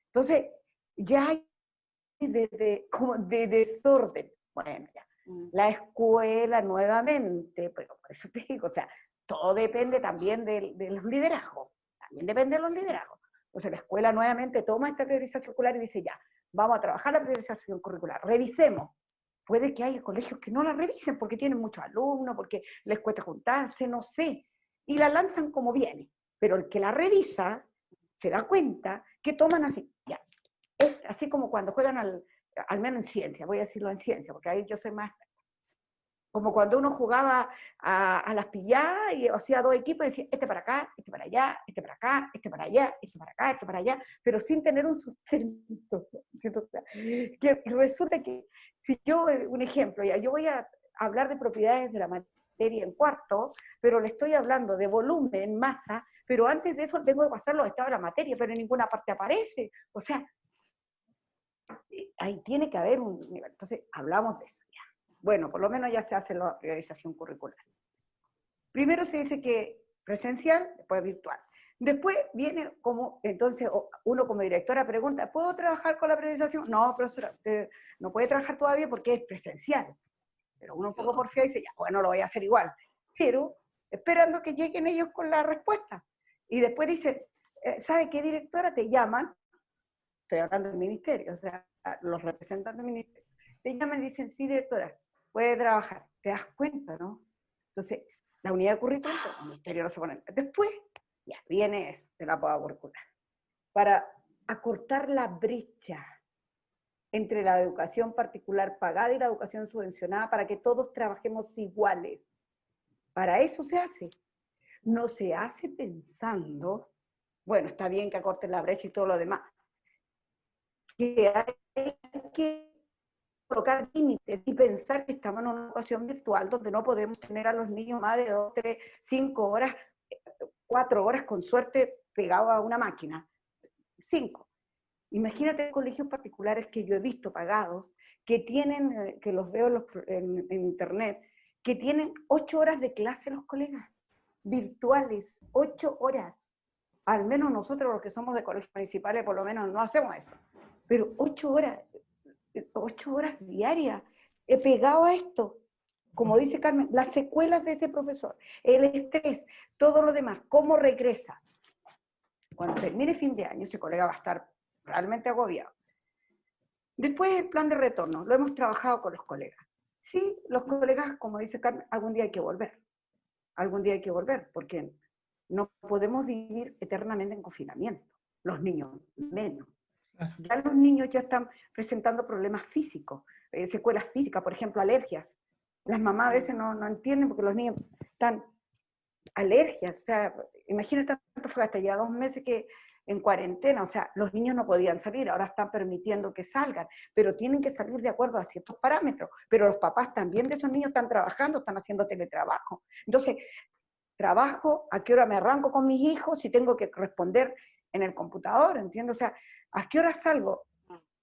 Entonces, ya hay como de desorden. Bueno, ya. La escuela nuevamente, pero por eso te digo, o sea, todo depende también de los liderazgos. También depende de los liderazgos. Entonces, la escuela nuevamente toma esta priorización curricular y dice, ya, vamos a trabajar la priorización curricular. Revisemos. puede que haya colegios que no la revisen porque tienen muchos alumnos, porque les cuesta juntarse, no sé, y la lanzan como viene. Pero el que la revisa se da cuenta que toman así, ya. Es así como cuando juegan al menos en ciencia, voy a decirlo en ciencia, porque ahí yo soy más, como cuando uno jugaba a las pilladas y hacía dos equipos y decía, este para acá, este para allá, este para acá, este para allá, este para acá, este para allá, pero sin tener un sustento. O sea, que resulta que, si yo, un ejemplo, ya, yo voy a hablar de propiedades de la materia en cuarto, pero le estoy hablando de volumen, masa, pero antes de eso tengo que pasar los estados de la materia, pero en ninguna parte aparece. O sea, ahí tiene que haber un nivel. Entonces, hablamos de eso. Bueno, por lo menos ya se hace la priorización curricular. Primero se dice que presencial, después virtual. Después viene como, entonces uno como directora pregunta, ¿puedo trabajar con la priorización? No, profesora, usted no puede trabajar todavía porque es presencial. Pero uno un poco porfía y dice, ya, bueno, lo voy a hacer igual. Pero esperando que lleguen ellos con la respuesta. Y después dice, ¿sabe qué, directora? Te llaman, estoy hablando del ministerio, o sea, los representantes del ministerio, te llaman y dicen, sí, directora, puede trabajar. ¿Te das cuenta, no? Entonces, la unidad de currículum, el ministerio no se pone. Después, ya viene eso, de la prueba curricular. Para acortar la brecha entre la educación particular pagada y la educación subvencionada, para que todos trabajemos iguales. Para eso se hace. No se hace pensando, bueno, está bien que acorten la brecha y todo lo demás, que hay que colocar límites y pensar que estamos en una educación virtual donde no podemos tener a los niños más de 2, 3, 5 horas, 4 horas con suerte pegados a una máquina. 5. Imagínate colegios particulares que yo he visto pagados, que tienen, que los veo en internet, que tienen 8 horas de clase los colegas, virtuales, 8 horas. Al menos nosotros los que somos de colegios municipales por lo menos no hacemos eso. Pero 8 horas diarias, he pegado a esto, como dice Carmen, las secuelas de ese profesor, el estrés, todo lo demás, cómo regresa. Cuando termine fin de año, ese colega va a estar realmente agobiado. Después el plan de retorno, lo hemos trabajado con los colegas. Sí, los colegas, como dice Carmen, algún día hay que volver. Algún día hay que volver, porque no podemos vivir eternamente en confinamiento. Los niños menos. Ya los niños ya están presentando problemas físicos, secuelas físicas, por ejemplo, alergias. Las mamás a veces no entienden porque los niños están alergias. O sea, imagínate, tanto fue hasta ya 2 meses que en cuarentena, o sea, los niños no podían salir, ahora están permitiendo que salgan, pero tienen que salir de acuerdo a ciertos parámetros. Pero los papás también de esos niños están trabajando, están haciendo teletrabajo. Entonces, trabajo, ¿a qué hora me arranco con mis hijos? Si tengo que responder en el computador, ¿entiendes? O sea, ¿a qué hora salgo?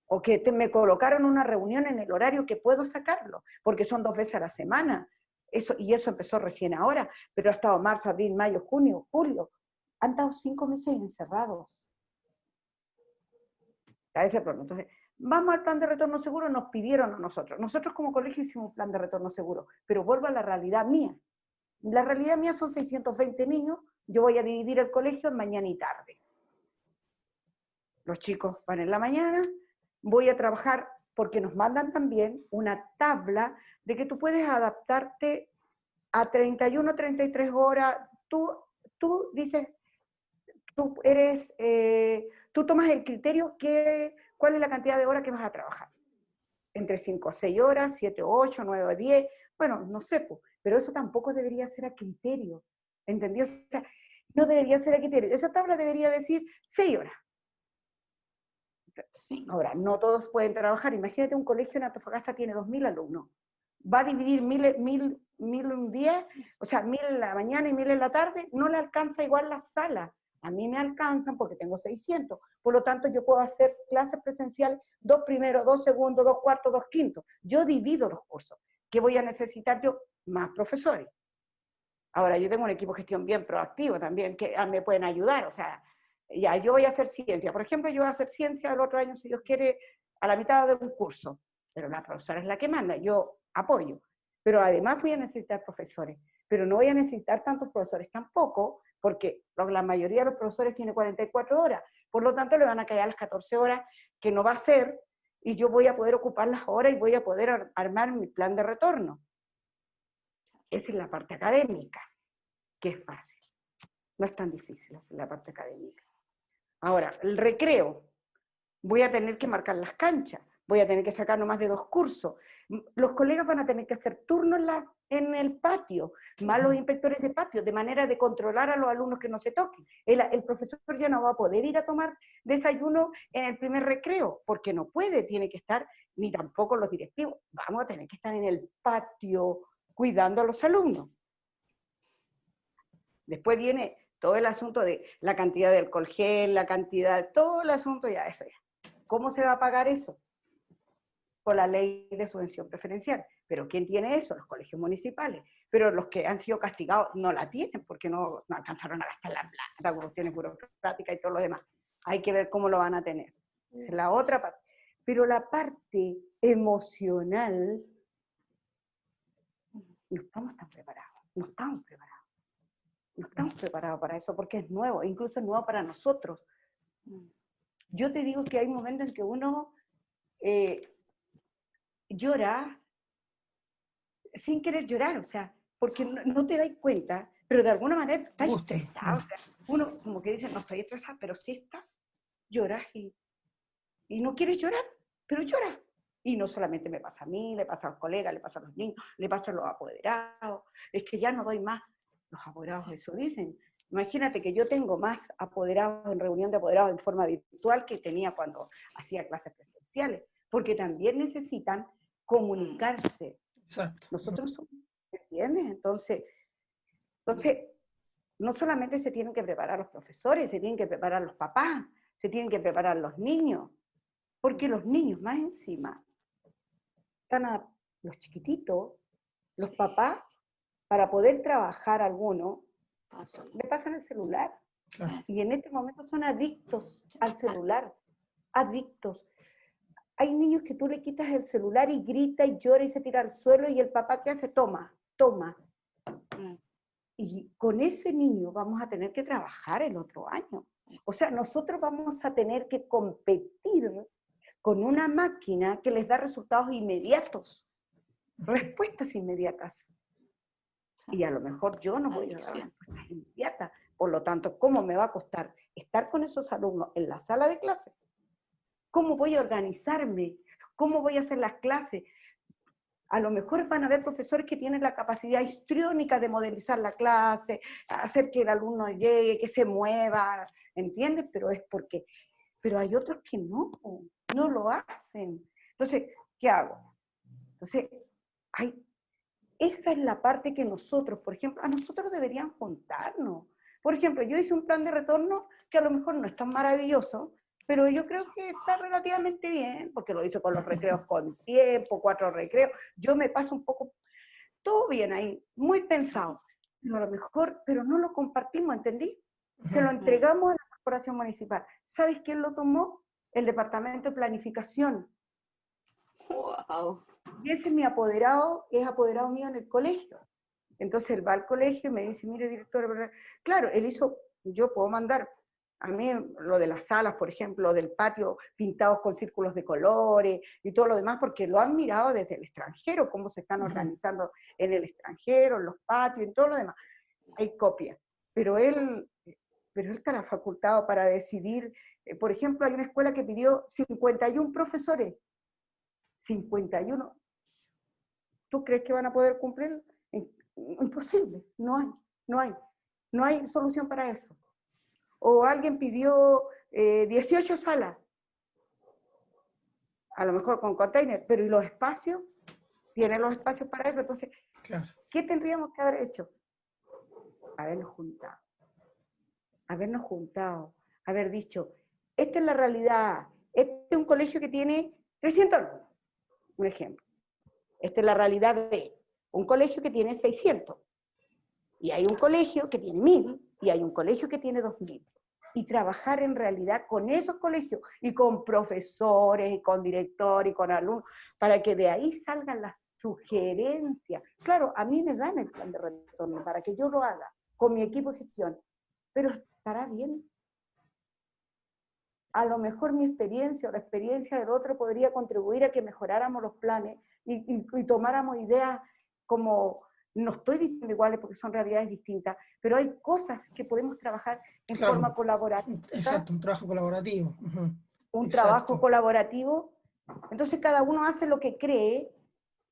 O que me colocaron una reunión en el horario que puedo sacarlo, porque son 2 veces a la semana. Y eso empezó recién ahora, pero ha estado marzo, abril, mayo, junio, julio. Han estado 5 meses encerrados. A ese problema. Entonces, vamos al plan de retorno seguro, nos pidieron a nosotros. Nosotros como colegio hicimos un plan de retorno seguro, pero vuelvo a la realidad mía. La realidad mía son 620 niños, yo voy a dividir el colegio en mañana y tarde. Los chicos van en la mañana, voy a trabajar porque nos mandan también una tabla de que tú puedes adaptarte a 31, 33 horas. Tú dices, tú tomas el criterio cuál es la cantidad de horas que vas a trabajar. Entre 5 o 6 horas, 7 o 8, 9 o 10, bueno, no sé, pero eso tampoco debería ser a criterio, ¿entendió? O sea, no debería ser a criterio. Esa tabla debería decir 6 horas. Sí. Ahora, no todos pueden trabajar. Imagínate un colegio en Antofagasta tiene 2.000 alumnos. Va a dividir 1.000 un día, o sea, 1.000 en la mañana y 1.000 en la tarde, no le alcanza igual la sala. A mí me alcanzan porque tengo 600. Por lo tanto, yo puedo hacer clases presenciales 2 primeros, 2 segundos, 2 cuartos, 2 quintos. Yo divido los cursos. ¿Qué voy a necesitar yo? Más profesores. Ahora, yo tengo un equipo de gestión bien proactivo también, que me pueden ayudar. O sea, ya, yo voy a hacer ciencia. Por ejemplo, yo voy a hacer ciencia el otro año, si Dios quiere, a la mitad de un curso. Pero la profesora es la que manda, yo apoyo. Pero además voy a necesitar profesores. Pero no voy a necesitar tantos profesores tampoco, porque la mayoría de los profesores tiene 44 horas. Por lo tanto, le van a caer las 14 horas, que no va a ser, y yo voy a poder ocuparlas ahora y voy a poder armar mi plan de retorno. Esa es la parte académica, que es fácil. No es tan difícil hacer la parte académica. Ahora, el recreo. Voy a tener que marcar las canchas, voy a tener que sacar no más de 2 cursos. Los colegas van a tener que hacer turnos en el patio, más los inspectores de patio, de manera de controlar a los alumnos que no se toquen. El profesor ya no va a poder ir a tomar desayuno en el primer recreo, porque no puede, tiene que estar, ni tampoco los directivos. Vamos a tener que estar en el patio cuidando a los alumnos. Después viene todo el asunto de la cantidad de alcohol gel, la cantidad, todo el asunto, ya eso ya. ¿Cómo se va a pagar eso? Con la ley de subvención preferencial. ¿Pero quién tiene eso? Los colegios municipales. Pero los que han sido castigados no la tienen porque no alcanzaron a gastar la plata, cuestiones burocráticas y todo lo demás. Hay que ver cómo lo van a tener. Esa es la otra parte. Pero la parte emocional, no estamos tan preparados. No estamos preparados. No estamos preparados para eso porque es nuevo, incluso es nuevo para nosotros. Yo te digo que hay momentos en que uno llora sin querer llorar, o sea, porque no te das cuenta, pero de alguna manera estás estresado. O sea, uno como que dice, no estoy estresada, pero sí estás, lloras y no quieres llorar, pero lloras. Y no solamente me pasa a mí, le pasa a los colegas, le pasa a los niños, le pasa a los apoderados, es que ya no doy más. Los apoderados eso dicen. Imagínate que yo tengo más apoderados en reunión de apoderados en forma virtual que tenía cuando hacía clases presenciales, porque también necesitan comunicarse. Exacto. Nosotros somos, ¿entiendes? Entonces, no solamente se tienen que preparar los profesores, se tienen que preparar los papás, se tienen que preparar los niños, porque los niños más encima están a los chiquititos, los papás, para poder trabajar alguno, le pasan el celular. Claro. Y en este momento son adictos al celular, adictos. Hay niños que tú le quitas el celular y grita y llora y se tira al suelo y el papá ¿qué hace? Toma. Y con ese niño vamos a tener que trabajar el otro año. O sea, nosotros vamos a tener que competir con una máquina que les da resultados inmediatos, respuestas inmediatas. Y a lo mejor yo no voy a dar respuestas inmediatas. Por lo tanto, ¿cómo me va a costar estar con esos alumnos en la sala de clases? ¿Cómo voy a organizarme? ¿Cómo voy a hacer las clases? A lo mejor van a haber profesores que tienen la capacidad histriónica de modelizar la clase, hacer que el alumno llegue, que se mueva, ¿entiendes? Pero hay otros que no lo hacen. Entonces, ¿qué hago? Entonces, esa es la parte que nosotros, por ejemplo, a nosotros deberían juntarnos. Por ejemplo, yo hice un plan de retorno que a lo mejor no es tan maravilloso, pero yo creo que está relativamente bien, porque lo hice con los recreos con tiempo, 4 recreos, yo me paso un poco, todo bien ahí, muy pensado, pero a lo mejor, pero no lo compartimos, ¿entendí? Se lo entregamos a la corporación municipal. ¿Sabes quién lo tomó? El departamento de planificación. Wow. Y ese es mi apoderado, es apoderado mío en el colegio. Entonces él va al colegio y me dice, mire director, claro, él hizo, yo puedo mandar, a mí lo de las salas, por ejemplo, del patio pintados con círculos de colores y todo lo demás, porque lo han mirado desde el extranjero, cómo se están organizando en el extranjero, en los patios, en todo lo demás. Hay copias. Pero él está facultado para decidir. Por ejemplo, hay una escuela que pidió 51 profesores. 51. ¿Tú crees que van a poder cumplir? Imposible, no hay solución para eso. O alguien pidió 18 salas, a lo mejor con container, pero ¿y los espacios? ¿Tienen los espacios para eso? Entonces, Claro. ¿qué tendríamos que haber hecho? Habernos juntado, haber dicho, esta es la realidad, este es un colegio que tiene 300 alumnos, un ejemplo. Esta es la realidad de un colegio que tiene 600. Y hay un colegio que tiene 1000, y hay un colegio que tiene 2000. Y trabajar en realidad con esos colegios, y con profesores, y con directores, y con alumnos, para que de ahí salgan las sugerencias. Claro, a mí me dan el plan de retorno para que yo lo haga, con mi equipo de gestión. Pero ¿estará bien? a lo mejor mi experiencia o la experiencia del otro podría contribuir a que mejoráramos los planes y tomáramos ideas como, no estoy diciendo iguales porque son realidades distintas, pero hay cosas que podemos trabajar en Claro, forma colaborativa, exacto, un trabajo colaborativo. un trabajo Exacto. colaborativo. Entonces cada uno hace lo que cree,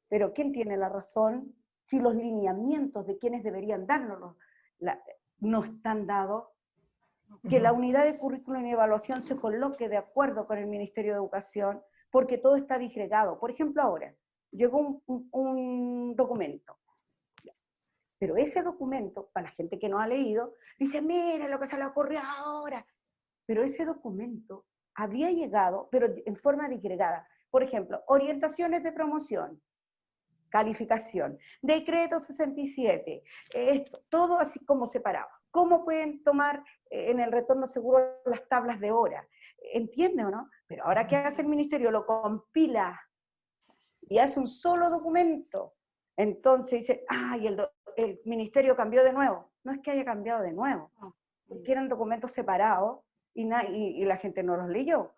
pero ¿quién tiene la razón? Si los lineamientos de quienes deberían darnos no están dados, que la unidad de currículum y evaluación se coloque de acuerdo con el Ministerio de Educación, porque todo está disgregado. Por ejemplo, ahora llegó un documento, pero ese documento, para la gente que no ha leído, dice, mira lo que se le ocurrió ahora, pero ese documento había llegado, pero en forma disgregada. Por ejemplo, orientaciones de promoción, calificación, decreto 67, esto, todo así como separado. ¿Cómo pueden tomar en el retorno seguro las tablas de hora? ¿Entiende o no? Pero ahora, ¿qué hace el ministerio? Lo compila y hace un solo documento. Entonces dice, ay, el ministerio cambió de nuevo. No es que haya cambiado de nuevo, porque eran documentos separados y la gente no los leyó.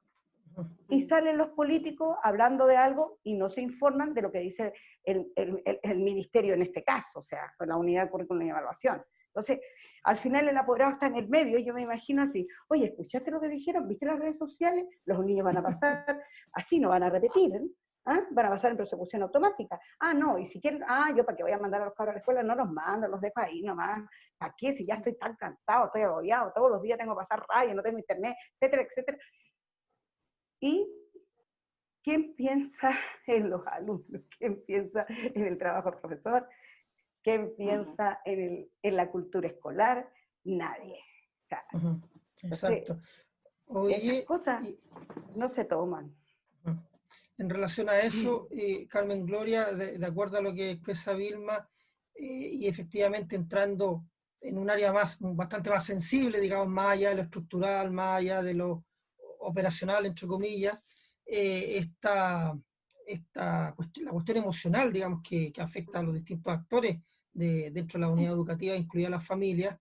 Y salen los políticos hablando de algo y no se informan de lo que dice el ministerio en este caso, o sea, con la unidad de currículum y evaluación. Entonces, al final el apoderado está en el medio y yo me imagino así, oye, ¿escuchaste lo que dijeron? ¿Viste las redes sociales? Los niños van a pasar, así no van a repetir, ¿eh? ¿Ah? Van a pasar en persecución automática. Ah, no, y si quieren, yo para que voy a mandar a los cabros a la escuela, no los mando, los dejo ahí nomás. ¿Para qué? Si ya estoy tan cansado, estoy agobiado, todos los días tengo que pasar rayos, no tengo internet, etcétera, etcétera. ¿Y quién piensa en los alumnos? ¿Quién piensa en el trabajo del profesor? ¿Quién piensa en la cultura escolar? Nadie. O sea, Exacto. esas Oye, cosas no se toman. en relación a eso, Carmen Gloria, de acuerdo a lo que expresa Vilma, y efectivamente entrando en un área bastante más sensible, digamos, más allá de lo estructural, más allá de lo operacional, entre comillas, la cuestión emocional, digamos, que afecta a los distintos actores dentro de la unidad educativa, incluida las familias.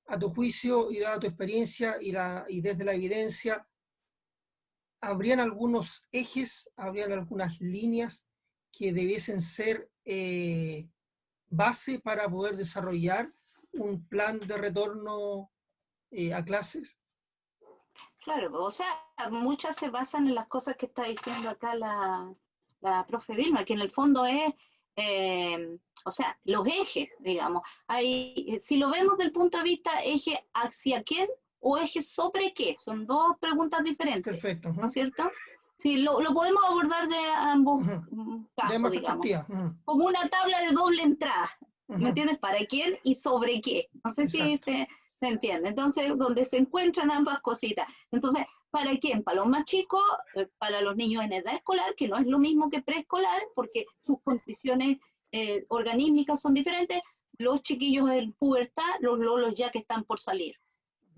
A tu juicio y dada tu experiencia y desde la evidencia, ¿habrían algunos ejes, habrían algunas líneas que debiesen ser base para poder desarrollar un plan de retorno a clases? Claro, o sea, muchas se basan en las cosas que está diciendo acá la profe Vilma, que en el fondo es, o sea, los ejes, digamos. Si lo vemos del punto de vista eje hacia quién o eje sobre qué, son dos preguntas diferentes, Perfecto. ¿no es cierto? Sí, lo podemos abordar de ambos De casos, más digamos, perspectiva. como una tabla de doble entrada, ¿me Ujú. entiendes? ¿Para quién y sobre qué? No sé si Exacto. se entiende. Entonces, donde se encuentran ambas cositas. Entonces, ¿para quién? Para los más chicos, para los niños en edad escolar, que no es lo mismo que preescolar, porque sus condiciones organímicas son diferentes, los chiquillos en pubertad, los lolos ya que están por salir.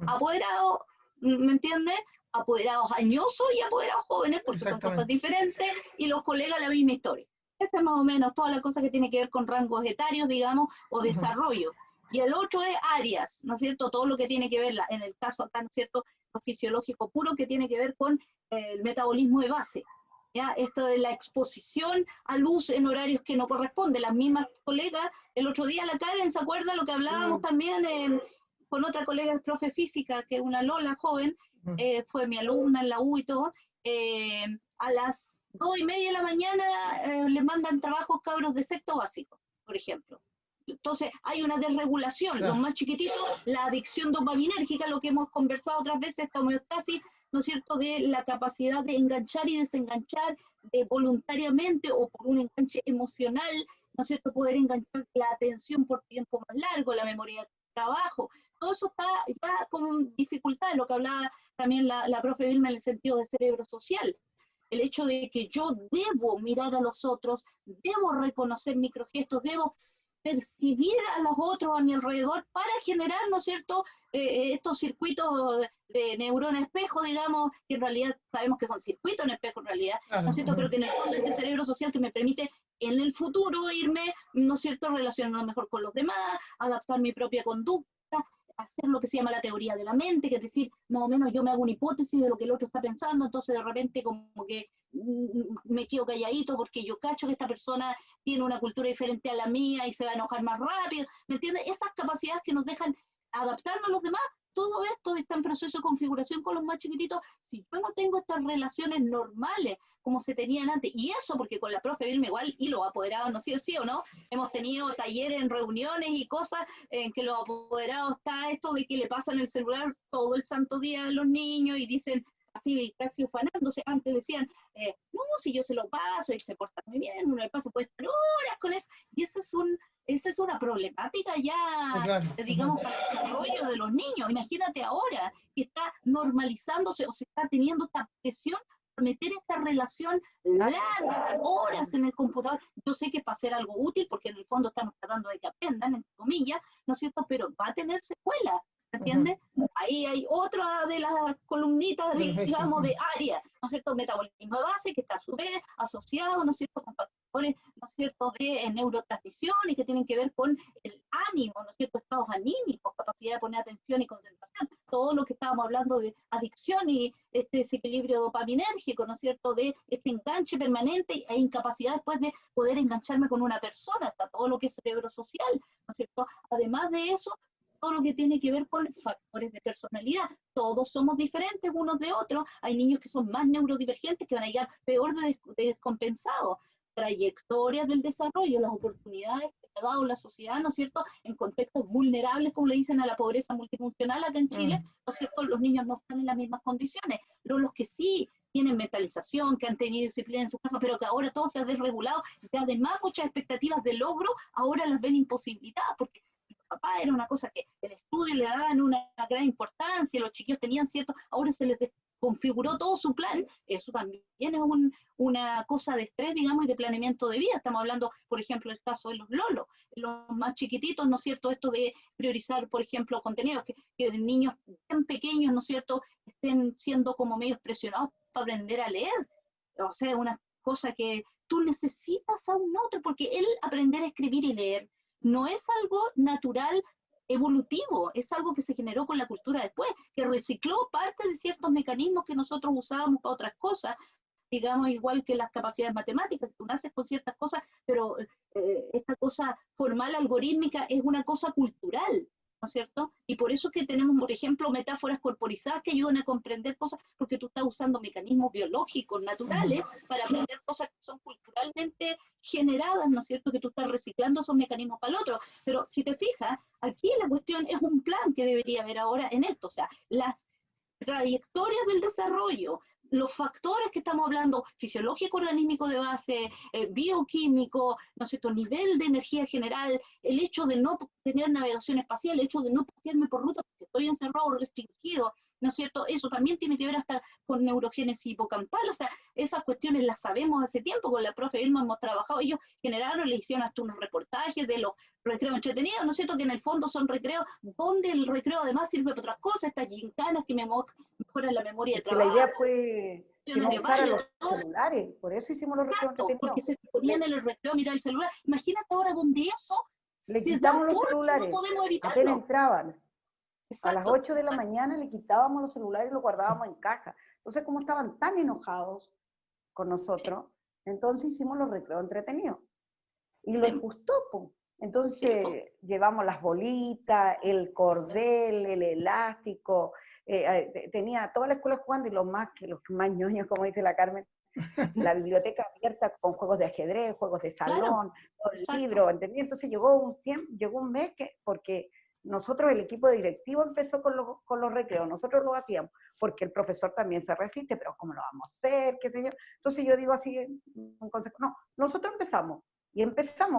Apoderados, ¿me entiendes? Apoderados añosos y apoderados jóvenes, porque son cosas Exactamente. diferentes, y los colegas la misma historia. Esa es más o menos toda la cosa que tiene que ver con rangos etarios, digamos, o desarrollo. Y el otro es áreas, ¿no es cierto? Todo lo que tiene que ver, en el caso acá, ¿no es cierto? Lo fisiológico puro, que tiene que ver con el metabolismo de base. ¿Ya? Esto de la exposición a luz en horarios que no corresponden. Las mismas colegas, el otro día la Karen, ¿se acuerda lo que hablábamos también con otra colega profe física, que es una Lola joven, fue mi alumna en la U y todo, a las 2:30 de la mañana le mandan trabajos cabros de sexto básico, por ejemplo. Entonces, hay una desregulación. Claro. Los más chiquititos, la adicción dopaminérgica, lo que hemos conversado otras veces, esta homeostasis, ¿no es cierto?, de la capacidad de enganchar y desenganchar voluntariamente o por un enganche emocional, ¿no es cierto?, poder enganchar la atención por tiempo más largo, la memoria de trabajo. Todo eso está ya con dificultad, lo que hablaba también la profe Vilma en el sentido de cerebro social. El hecho de que yo debo mirar a los otros, debo reconocer microgestos, debo percibir a los otros a mi alrededor para generar, ¿no es cierto?, estos circuitos de neurona espejo, digamos, que en realidad sabemos que son circuitos en espejo en realidad, Claro. ¿no es cierto?, pero que en el fondo este cerebro social que me permite en el futuro irme, ¿no es cierto?, relacionando mejor con los demás, adaptar mi propia conducta. hacer lo que se llama la teoría de la mente, que es decir, más o menos yo me hago una hipótesis de lo que el otro está pensando, entonces de repente como que me quedo calladito porque yo cacho que esta persona tiene una cultura diferente a la mía y se va a enojar más rápido, ¿me entiendes? Esas capacidades que nos dejan adaptarnos a los demás, todo esto está en proceso de configuración con los más chiquititos. Si yo no tengo estas relaciones normales como se tenían antes, y eso porque con la profe Vilma igual, y los apoderados, no sé sí o no, hemos tenido talleres en reuniones y cosas en que los apoderados está esto de que le pasan el celular todo el santo día a los niños y dicen así casi ufanándose, antes decían, no, si yo se lo paso, él se porta muy bien, uno le pasa, puede estar horas con eso, y esa es una problemática ya, Claro. digamos, para el desarrollo de los niños. Imagínate ahora que está normalizándose o se está teniendo esta presión de meter esta relación larga, horas en el computador. Yo sé que es para hacer algo útil, porque en el fondo estamos tratando de que aprendan, entre comillas, ¿no es cierto? Pero va a tener secuelas. ¿Entiendes? Ahí hay otra de las columnitas, digamos, de área, ¿no es cierto? Metabolismo de base, que está a su vez asociado, ¿no es cierto?, con factores, ¿no es cierto?, de neurotransmisión y que tienen que ver con el ánimo, ¿no es cierto?, estados anímicos, capacidad de poner atención y concentración, todo lo que estábamos hablando de adicción y este desequilibrio dopaminérgico, ¿no es cierto?, de este enganche permanente e incapacidad después de poder engancharme con una persona, hasta todo lo que es cerebro social, ¿no es cierto? Además de eso, todo lo que tiene que ver con factores de personalidad. Todos somos diferentes unos de otros. Hay niños que son más neurodivergentes, que van a llegar peor de descompensados. Trayectorias del desarrollo, las oportunidades que ha dado la sociedad, ¿no es cierto?, en contextos vulnerables, como le dicen a la pobreza multifuncional acá en Chile, ¿no es cierto?, los niños no están en las mismas condiciones. Pero los que sí tienen mentalización, que han tenido disciplina en su casa, pero que ahora todo se ha desregulado, y además muchas expectativas de logro ahora las ven imposibilitadas, porque papá era una cosa que el estudio le daban una gran importancia, los chiquillos tenían cierto, ahora se les configuró todo su plan, eso también es una cosa de estrés, digamos, y de planeamiento de vida. Estamos hablando, por ejemplo, del caso de los lolos, los más chiquititos, ¿no es cierto?, esto de priorizar, por ejemplo, contenidos, que niños tan pequeños, ¿no es cierto?, estén siendo como medios presionados para aprender a leer, o sea, una cosa que tú necesitas a un otro, porque él aprender a escribir y leer no es algo natural evolutivo, es algo que se generó con la cultura después, que recicló parte de ciertos mecanismos que nosotros usábamos para otras cosas, digamos, igual que las capacidades matemáticas, tú naces con ciertas cosas, pero esta cosa formal algorítmica es una cosa cultural, ¿no es cierto? Y por eso es que tenemos, por ejemplo, metáforas corporizadas que ayudan a comprender cosas, porque tú estás usando mecanismos biológicos, naturales, para aprender cosas que son culturalmente generadas, ¿no es cierto?, que tú estás reciclando esos mecanismos para el otro. Pero si te fijas, aquí la cuestión es un plan que debería haber ahora en esto, o sea, las trayectorias del desarrollo, los factores que estamos hablando, fisiológico, organímico de base, bioquímico, ¿no es cierto?, nivel de energía general, el hecho de no tener navegación espacial, el hecho de no pasearme por ruta porque estoy encerrado o restringido, ¿no es cierto? Eso también tiene que ver hasta con neurogénesis hipocampal, o sea, esas cuestiones las sabemos hace tiempo, con la profe Vilma hemos trabajado, ellos generaron, le hicieron hasta unos reportajes de los recreos entretenidos, ¿no es cierto?, que en el fondo son recreos donde el recreo además sirve para otras cosas, estas gincanas que mejoran la memoria de Que la trabajo, idea fue que no de usaran baile, los todo. celulares, por eso hicimos los recreos Exacto, porque entretenidos. se ponían en el recreo a mirar el celular. Imagínate ahora donde eso Le se da quitamos los porque no celulares, podemos apenas evitarlo. entraban. A las Exacto, 8 de la mañana le quitábamos los celulares y los guardábamos en caja. Entonces, como estaban tan enojados con nosotros, entonces hicimos los recreos entretenidos. Y les gustó, pues. Entonces llevamos las bolitas, el cordel, el elástico, tenía toda la escuela jugando y los más ñoños, como dice la Carmen, la biblioteca abierta con juegos de ajedrez, juegos de salón, libros, ¿entendí? Entonces llegó un mes porque nosotros, el equipo directivo empezó con los recreos, nosotros lo hacíamos, porque el profesor también se resiste, pero ¿cómo lo vamos a hacer? ¿Qué sé yo? Entonces yo digo así, un consejo, no, nosotros empezamos,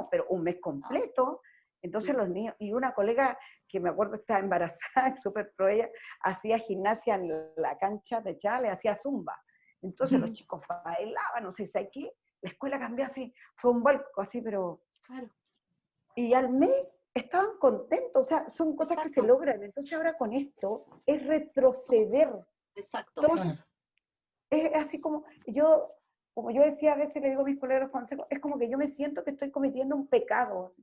pero un mes completo. Entonces los niños, y una colega que me acuerdo estaba embarazada, súper pro ella, hacía gimnasia en la cancha de Chale, hacía zumba. Entonces los chicos bailaban, no sé si aquí, la escuela cambió así, fue un vuelco así, pero... Claro. Y al mes estaban contentos, o sea, son cosas que se logran. Entonces ahora con esto es retroceder. Exacto. Entonces, es así como yo decía a veces, le digo a mis colegas consejos, es como que yo me siento que estoy cometiendo un pecado,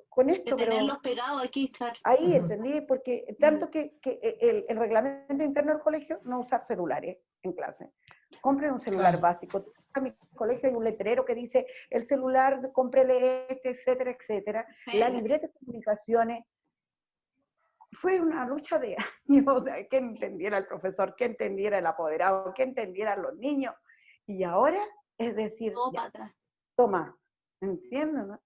con De esto, tenerlos pero pegados aquí, claro. ahí entendí, porque tanto que el reglamento interno del colegio no usar celulares en clase. Compren un celular Claro. básico. En mi colegio hay un letrero que dice, el celular, cómprele este, etcétera, etcétera. Sí. La libreta de comunicaciones. Fue una lucha de años, o sea, que entendiera el profesor, que entendiera el apoderado, que entendieran los niños. Y ahora, es decir, Todo ya, para atrás. toma, ¿entiendes? ¿No?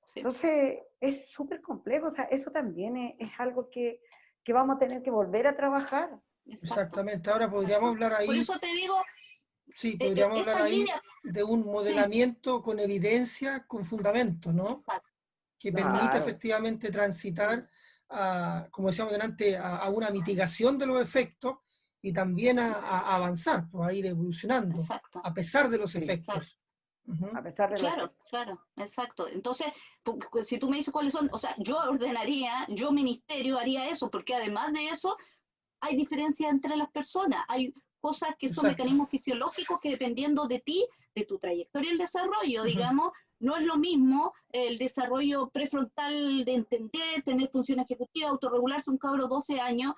Sí. Entonces, es súper complejo, o sea, eso también es algo que vamos a tener que volver a trabajar. Exacto. Exactamente. Ahora podríamos hablar Por ahí, eso te digo, sí, podríamos hablar estas ahí líneas, de un sí, modelamiento con evidencia, con fundamento, ¿no? exacto. Que permita Claro, efectivamente transitar, como decíamos delante, a una mitigación de los efectos y también a avanzar, pues, a ir evolucionando, Exacto. a pesar de los sí, Exacto. efectos. Ujú. a pesar de los Claro, efectos. claro, exacto. Entonces, si tú me dices cuáles son, o sea, yo ordenaría, yo ministerio haría eso, porque además de eso, hay diferencias entre las personas, hay cosas que son Exacto. mecanismos fisiológicos que dependiendo de ti, de tu trayectoria y el desarrollo, Ujú. digamos, no es lo mismo el desarrollo prefrontal de entender, tener función ejecutiva, autorregularse un cabro de 12 años,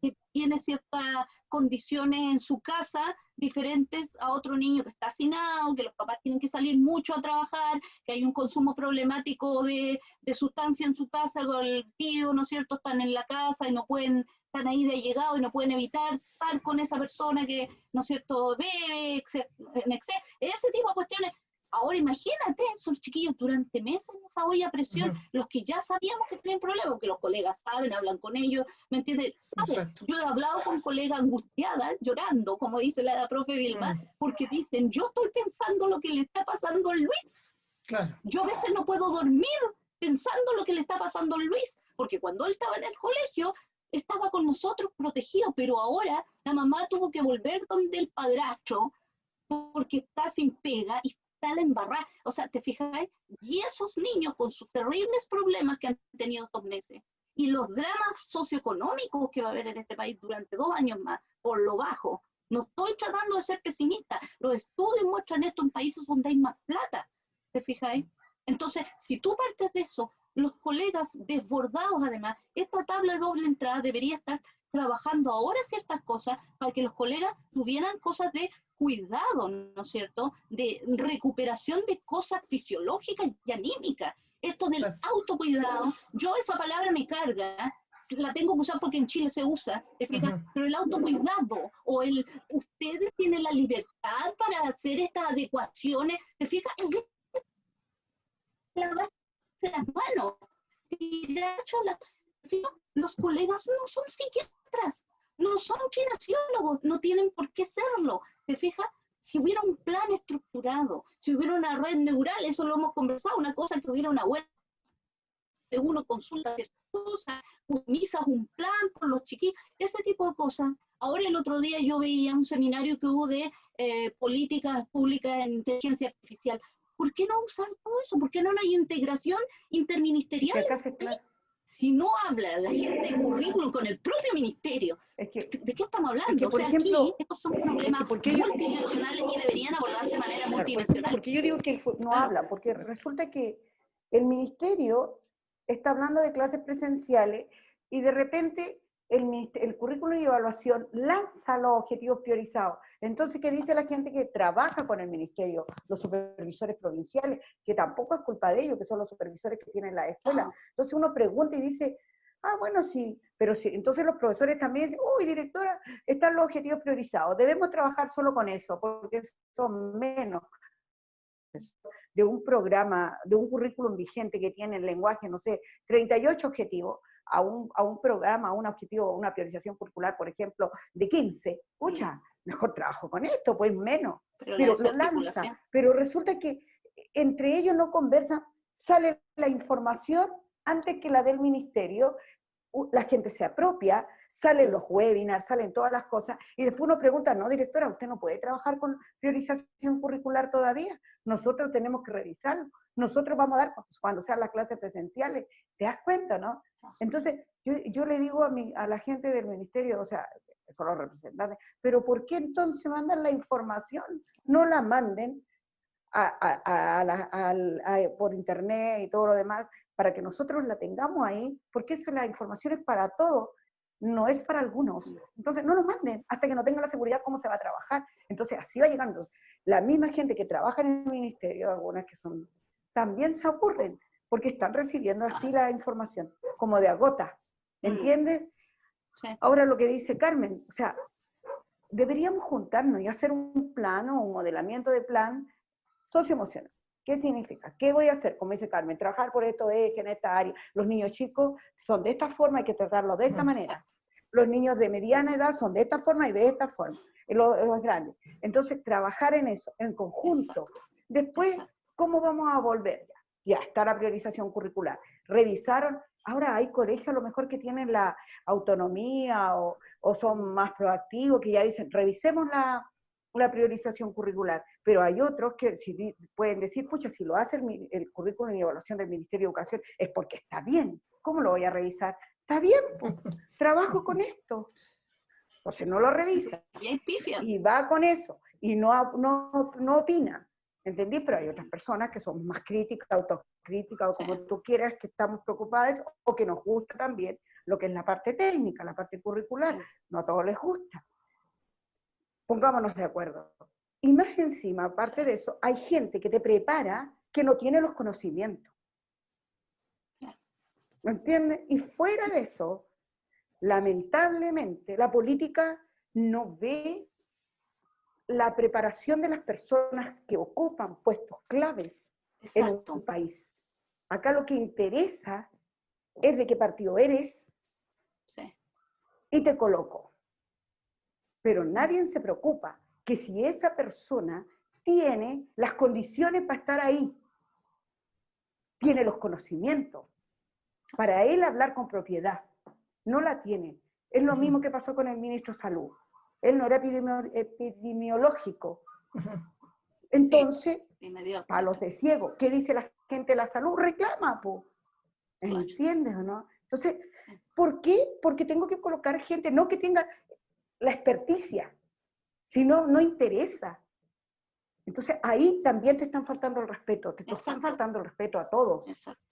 que tiene ciertas condiciones en su casa diferentes a otro niño que está hacinado, que los papás tienen que salir mucho a trabajar, que hay un consumo problemático de sustancia en su casa con el tío, ¿no es cierto? Están en la casa y no pueden, están ahí de llegado y no pueden evitar estar con esa persona que, ¿no es cierto?, bebe, en exceso, ese tipo de cuestiones. Ahora imagínate, esos chiquillos durante meses en esa olla a presión, Ujú. los que ya sabíamos que tienen problemas, porque los colegas saben, hablan con ellos, ¿me entiendes? ¿Saben? Exacto. Yo he hablado con colegas angustiadas, llorando, como dice la profe Vilma, Mm. porque dicen, yo estoy pensando lo que le está pasando a Luis. Claro. Yo a veces no puedo dormir pensando lo que le está pasando a Luis, porque cuando él estaba en el colegio, estaba con nosotros protegido, pero ahora la mamá tuvo que volver donde el padrastro, porque está sin pega y está la embarrada. O sea, ¿te fijáis? Y esos niños con sus terribles problemas que han tenido estos meses y los dramas socioeconómicos que va a haber en este país durante 2 años más, por lo bajo. No estoy tratando de ser pesimista. Los estudios muestran esto en países donde hay más plata. ¿Te fijáis? Entonces, si tú partes de eso, los colegas desbordados además, esta tabla de doble entrada debería estar trabajando ahora ciertas cosas para que los colegas tuvieran cosas de cuidado, ¿no es cierto?, de recuperación de cosas fisiológicas y anímicas. Esto del Exacto. autocuidado, yo esa palabra me carga, la tengo que usar porque en Chile se usa, ¿te fijas? Ujú. Pero el autocuidado o el ustedes tienen la libertad para hacer estas adecuaciones, ¿te fijas? Lavarse las manos, tirar cholas. Los colegas no son psiquiatras, no son kinesiólogos, no tienen por qué serlo. ¿Te fijas? Si hubiera un plan estructurado, si hubiera una red neural, eso lo hemos conversado, una cosa que hubiera una web, que uno consulta ciertas cosas, misas, un plan por los chiquillos, ese tipo de cosas. Ahora el otro día yo veía un seminario que hubo de políticas públicas en inteligencia artificial. ¿Por qué no usar todo eso? ¿Por qué no hay integración interministerial? Que acá se, claro, Si no habla la gente de currículum con el propio ministerio, es que, ¿de qué estamos es que hablando? O por sea, aquí ejemplo, estos son es que problemas porque yo, multidimensionales y deberían abordarse de manera claro, multidimensional. porque yo digo que no Claro, habla, porque resulta que el ministerio está hablando de clases presenciales y de repente el currículum y evaluación lanza los objetivos priorizados. Entonces, ¿qué dice la gente que trabaja con el ministerio? Los supervisores provinciales, que tampoco es culpa de ellos, que son los supervisores que tienen la escuela. no, Entonces uno pregunta y dice, ah, bueno, sí, pero sí. Entonces los profesores también dicen, uy, directora, están los objetivos priorizados, debemos trabajar solo con eso, porque son menos de un programa, de un currículum vigente que tiene el lenguaje, no sé, 38 objetivos, a un programa, a un objetivo, una priorización curricular, por ejemplo, de 15, pucha, mejor trabajo con esto, pues menos, pero la pero lo lanza, desarticulación, pero resulta que entre ellos no conversan, sale la información antes que la del ministerio, la gente se apropia, salen los webinars, salen todas las cosas, y después uno pregunta, no, directora, ¿usted no puede trabajar con priorización curricular todavía? Nosotros tenemos que revisarlo, nosotros vamos a dar, cuando sean las clases presenciales, ¿te das cuenta, no? Entonces, yo le digo a la gente del ministerio, o sea, son los representantes, pero ¿por qué entonces mandan la información? No la manden por internet y todo lo demás, para que nosotros la tengamos ahí, porque la información es para todos, no es para algunos. Entonces, no nos manden hasta que no tengan la seguridad cómo se va a trabajar. Entonces, así va llegando. La misma gente que trabaja en el ministerio, algunas que son, también se aburren, porque están recibiendo así la información, como de a gota. ¿Entiendes? Sí. Ahora lo que dice Carmen, o sea, deberíamos juntarnos y hacer un plano, un modelamiento de plan socioemocional. ¿Qué significa? ¿Qué voy a hacer? Como dice Carmen, trabajar por estos ejes en esta área. Los niños chicos son de esta forma, hay que tratarlos de esta manera. Los niños de mediana edad son de esta forma y de esta forma. Los grandes. Entonces, trabajar en eso, en conjunto. Después, ¿cómo vamos a volver? Ya está la priorización curricular. Revisaron, ahora hay colegios a lo mejor que tienen la autonomía o son más proactivos, que ya dicen, revisemos la priorización curricular, pero hay otros que pueden decir, pucha, si lo hace el currículum y evaluación del Ministerio de Educación es porque está bien. ¿Cómo lo voy a revisar? Está bien, pues, trabajo con esto. Entonces no lo revisa. Y va con eso. Y no opina. ¿Entendí? Pero hay otras personas que son más críticas, autocríticas, o como tú quieras, que estamos preocupadas, o que nos gusta también lo que es la parte técnica, la parte curricular. No a todos les gusta. Pongámonos de acuerdo. Y más encima, aparte de eso, hay gente que te prepara que no tiene los conocimientos. ¿Me entiendes? Y fuera de eso, lamentablemente, la política no ve la preparación de las personas que ocupan puestos claves en un país. Acá lo que interesa es de qué partido eres y te coloco. Pero nadie se preocupa que si esa persona tiene las condiciones para estar ahí, tiene los conocimientos, para él hablar con propiedad, no la tiene. Es lo mismo que pasó con el ministro de Salud. Él no era epidemiológico. Entonces, para los de ciego, ¿qué dice la gente de la salud? Reclama, po. ¿Entiendes o no? Entonces, ¿por qué? Porque tengo que colocar gente, no que tenga la experticia, sino no interesa. Entonces, ahí también te están faltando el respeto, te están faltando el respeto a todos. Exacto.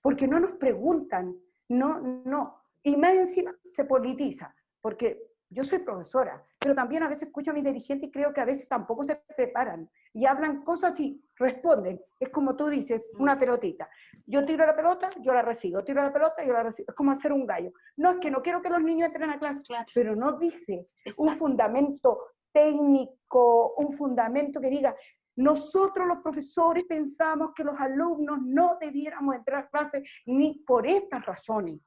Porque no nos preguntan, no. Y más encima se politiza, porque yo soy profesora, pero también a veces escucho a mis dirigentes y creo que a veces tampoco se preparan y hablan cosas y responden. Es como tú dices, una pelotita. Yo tiro la pelota, yo la recibo. Tiro la pelota, yo la recibo. Es como hacer un gallo. No, es que no quiero que los niños entren a clase, pero no dice un fundamento técnico, un fundamento que diga, nosotros los profesores pensamos que los alumnos no debiéramos entrar a clase ni por estas razones.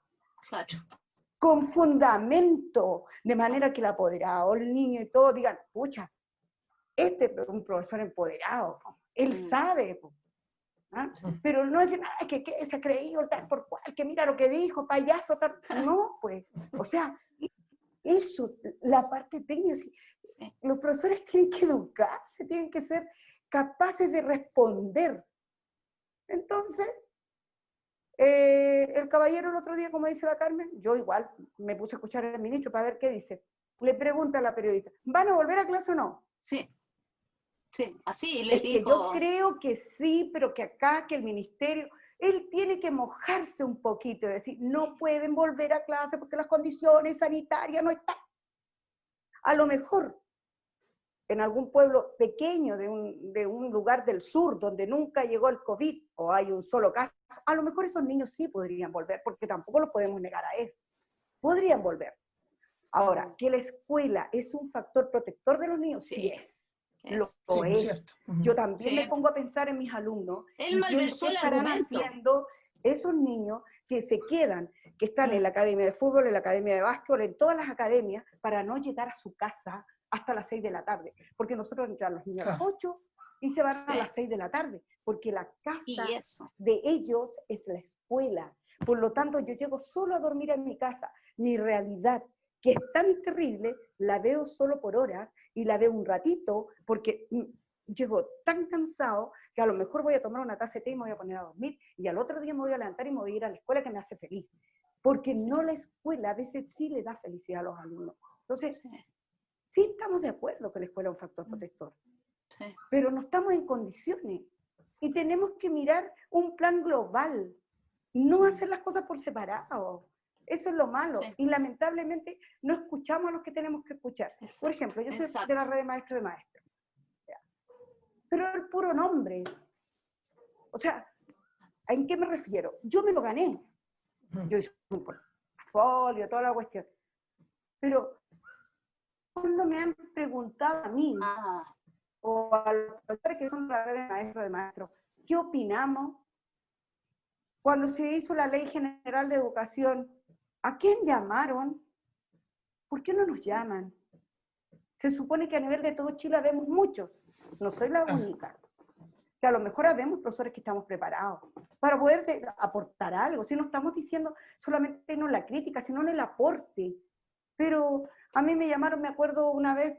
Con fundamento, de manera que el apoderado, el niño y todo digan, pucha, este es un profesor empoderado, él sabe, ¿ah? Pero no es nada que se ha creído tal por cual, que mira lo que dijo, payaso, tal. No, pues, o sea, eso, la parte técnica, los profesores tienen que educarse, tienen que ser capaces de responder. Entonces, el caballero el otro día, como dice la Carmen, yo igual me puse a escuchar al ministro para ver qué dice. Le pregunta a la periodista, ¿van a volver a clase o no? Sí, así les digo. Que yo creo que sí, pero que acá, que el ministerio, él tiene que mojarse un poquito, es decir, no pueden volver a clase porque las condiciones sanitarias no están. A lo mejor en algún pueblo pequeño de un lugar del sur donde nunca llegó el COVID o hay un solo caso, a lo mejor esos niños sí podrían volver, porque tampoco los podemos negar a eso. Podrían volver. Ahora, que la escuela es un factor protector de los niños, sí es. Lo es. Yo también me pongo a pensar en mis alumnos. Él malversó el argumento. Haciendo esos niños que se quedan, que están en la academia de fútbol, en la academia de básquetbol, en todas las academias, para no llegar a su casa hasta las 6 de la tarde, porque nosotros entramos los niños a las 8 y se van a las 6 de la tarde, porque la casa de ellos es la escuela. Por lo tanto, yo llego solo a dormir en mi casa. Mi realidad, que es tan terrible, la veo solo por horas y la veo un ratito, porque llego tan cansado que a lo mejor voy a tomar una taza de té y me voy a poner a dormir, y al otro día me voy a levantar y me voy a ir a la escuela, que me hace feliz. Porque no la escuela a veces sí le da felicidad a los alumnos. Entonces, sí estamos de acuerdo que la escuela es un factor protector, Sí. pero no estamos en condiciones. Y tenemos que mirar un plan global, no hacer las cosas por separado. Eso es lo malo. Sí. Y lamentablemente no escuchamos a los que tenemos que escuchar. Exacto. Por ejemplo, yo soy Exacto. de la red de maestros de maestros. Pero el puro nombre. O sea, ¿en qué me refiero? Yo me lo gané. Yo hice un portfolio, toda la cuestión. Pero cuando me han preguntado a mí, o a los profesores que son de la red de maestros, ¿qué opinamos? Cuando se hizo la Ley General de Educación, ¿a quién llamaron? ¿Por qué no nos llaman? Se supone que a nivel de todo Chile habemos muchos, no soy la única. Que a lo mejor habemos profesores que estamos preparados para poder aportar algo. Si no estamos diciendo solamente no la crítica, sino en el aporte. Pero a mí me llamaron, me acuerdo una vez,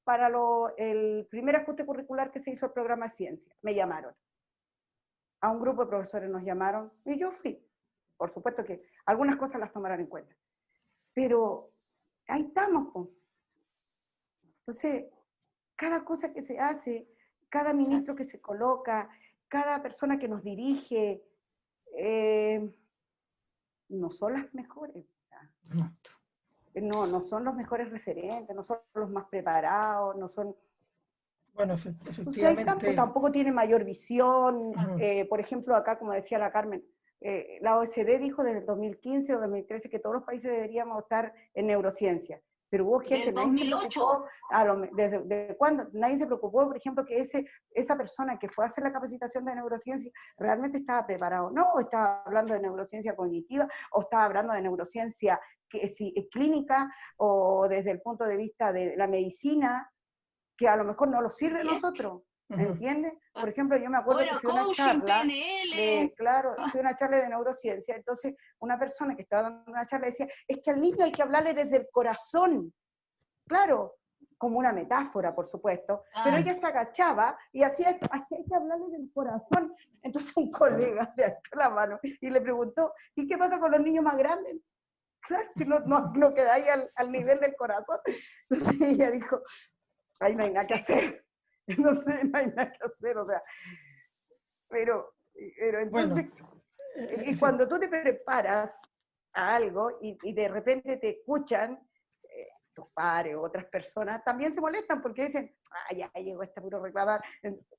para el primer ajuste curricular que se hizo el programa de ciencia. Me llamaron. A un grupo de profesores nos llamaron y yo fui. Por supuesto que algunas cosas las tomarán en cuenta. Pero ahí estamos, pues. Entonces, cada cosa que se hace, cada ministro que se coloca, cada persona que nos dirige, no son las mejores. No son los mejores referentes, no son los más preparados, no son... Bueno, O sea, tampoco tiene mayor visión. Por ejemplo, acá, como decía la Carmen, la OECD dijo desde el 2015 o 2013 que todos los países deberíamos estar en neurociencia. Pero hubo gente, nadie se preocupó, ¿desde cuándo? Nadie se preocupó, por ejemplo, que esa persona que fue a hacer la capacitación de neurociencia realmente estaba preparado. No, o estaba hablando de neurociencia cognitiva, o estaba hablando de neurociencia clínica, o desde el punto de vista de la medicina, que a lo mejor no nos sirve a nosotros, ¿entiendes? Por ejemplo, yo me acuerdo que hice una charla, hice una charla de neurociencia, entonces una persona que estaba dando una charla decía, es que al niño hay que hablarle desde el corazón, claro, como una metáfora, por supuesto, pero ella se agachaba y hacía esto, hay que hablarle del corazón. Entonces un colega le alzó la mano y le preguntó, ¿y qué pasa con los niños más grandes? Claro, si no quedáis al nivel del corazón. Entonces ella dijo, ahí no hay nada que hacer, no sé, no hay nada que hacer, o sea, pero entonces, y cuando tú te preparas a algo y de repente te escuchan, tus padres o otras personas, también se molestan porque dicen, ya llegó esta puro reclamar,